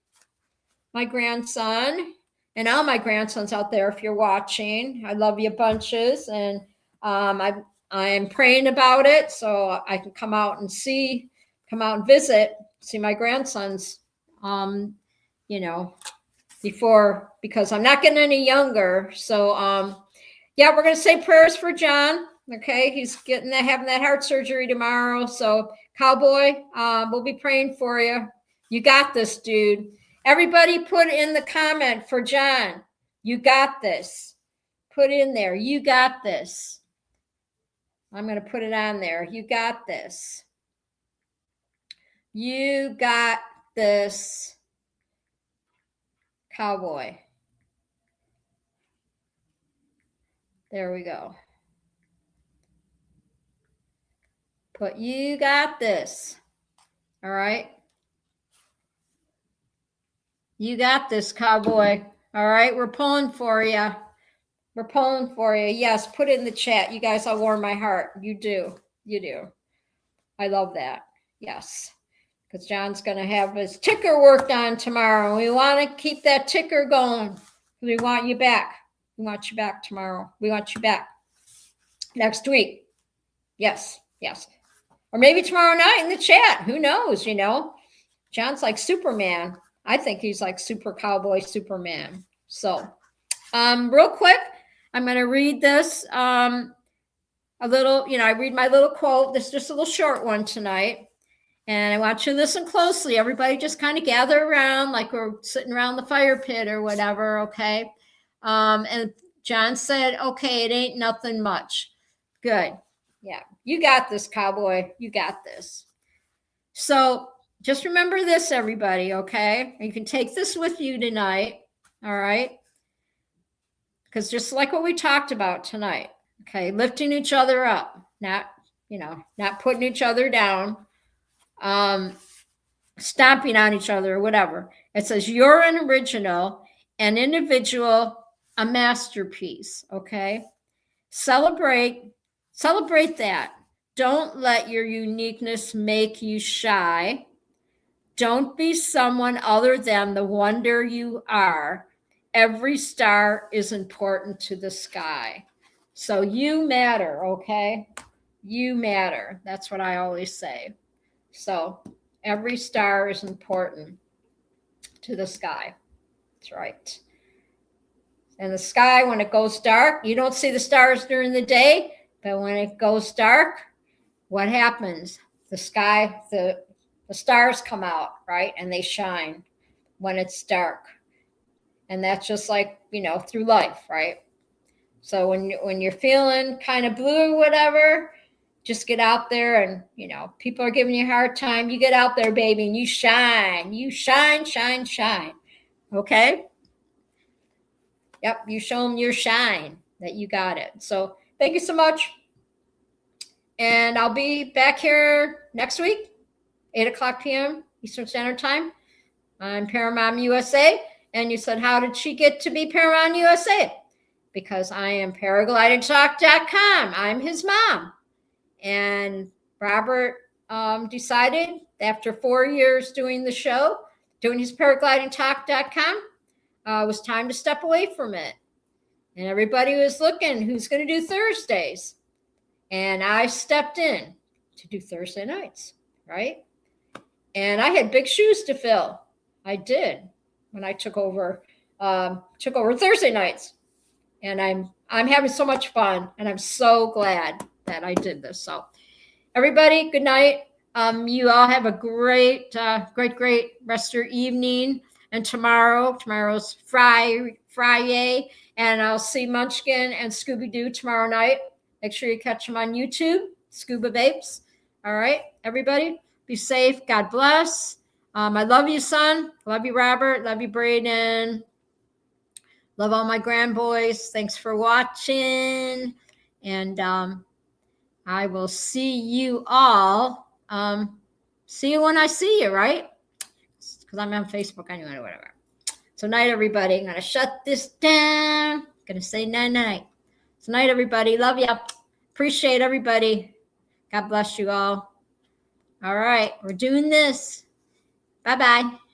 my grandson, and all my grandsons out there if you're watching. I love you bunches. And I am praying about it so I can come out and visit, see my grandsons, before, because I'm not getting any younger. So, yeah, we're going to say prayers for John. Okay. He's having that heart surgery tomorrow. So Cowboy, we'll be praying for you. You got this, dude. Everybody put in the comment for John. You got this. Put in there. You got this. I'm going to put it on there. You got this. You got this, Cowboy. There we go. But you got this. All right. You got this, Cowboy. All right. We're pulling for you. We're pulling for you. Yes. Put it in the chat. You guys all warm my heart. You do. You do. I love that. Yes. Because John's going to have his ticker worked on tomorrow. We want to keep that ticker going. We want you back. We want you back tomorrow. We want you back next week. Yes. Yes. Or maybe tomorrow night in the chat. Who knows, John's like Superman. I think he's like Super Cowboy Superman. So, real quick, I'm going to read this a little, I read my little quote. This is just a little short one tonight. And I want you to listen closely. Everybody just kind of gather around like we're sitting around the fire pit or whatever, okay? And John said, okay, it ain't nothing much. Good. Yeah, you got this, Cowboy. You got this. So just remember this, everybody, okay? You can take this with you tonight, all right? Because just like what we talked about tonight, okay, lifting each other up, not putting each other down, stomping on each other or whatever. It says you're an original, an individual, a masterpiece, okay? Celebrate that. Don't let your uniqueness make you shy. Don't be someone other than the wonder you are. Every star is important to the sky. So you matter, okay? You matter. That's what I always say. So every star is important to the sky. That's right. And the sky, when it goes dark, you don't see the stars during the day, but when it goes dark, what happens? The sky, the stars come out, right? And they shine when it's dark. And that's just like, through life, right? So when you're feeling kind of blue or whatever, just get out there and, people are giving you a hard time. You get out there, baby, and you shine. You shine, shine, shine. Okay? Yep, you show them your shine, that you got it. So thank you so much. And I'll be back here next week, 8 o'clock p.m. Eastern Standard Time. I'm Paramount USA. And you said, how did she get to be Paramount USA? Because I am paraglidingtalk.com. I'm his mom. And Robert decided after 4 years doing the show, doing his paraglidingtalk.com, it was time to step away from it. And everybody was looking, who's going to do Thursdays? And I stepped in to do Thursday nights, right? And I had big shoes to fill. I did when I took over Thursday nights. And I'm having so much fun, and I'm so glad that I did this. So everybody, good night. You all have a great rest of your evening. And tomorrow's Friday, and I'll see Munchkin and Scooby-Doo tomorrow night. Make sure you catch them on YouTube, Scuba Babes. All right, everybody, be safe. God bless. I love you, son. Love you, Robert. Love you, Braden. Love all my grandboys. Thanks for watching. And I will see you all. See you when I see you, right? Because I'm on Facebook anyway, or whatever. So night, everybody. I'm going to shut this down. Going to say night-night. So night, everybody. Love ya. Appreciate everybody. God bless you all. All right. We're doing this. Bye-bye.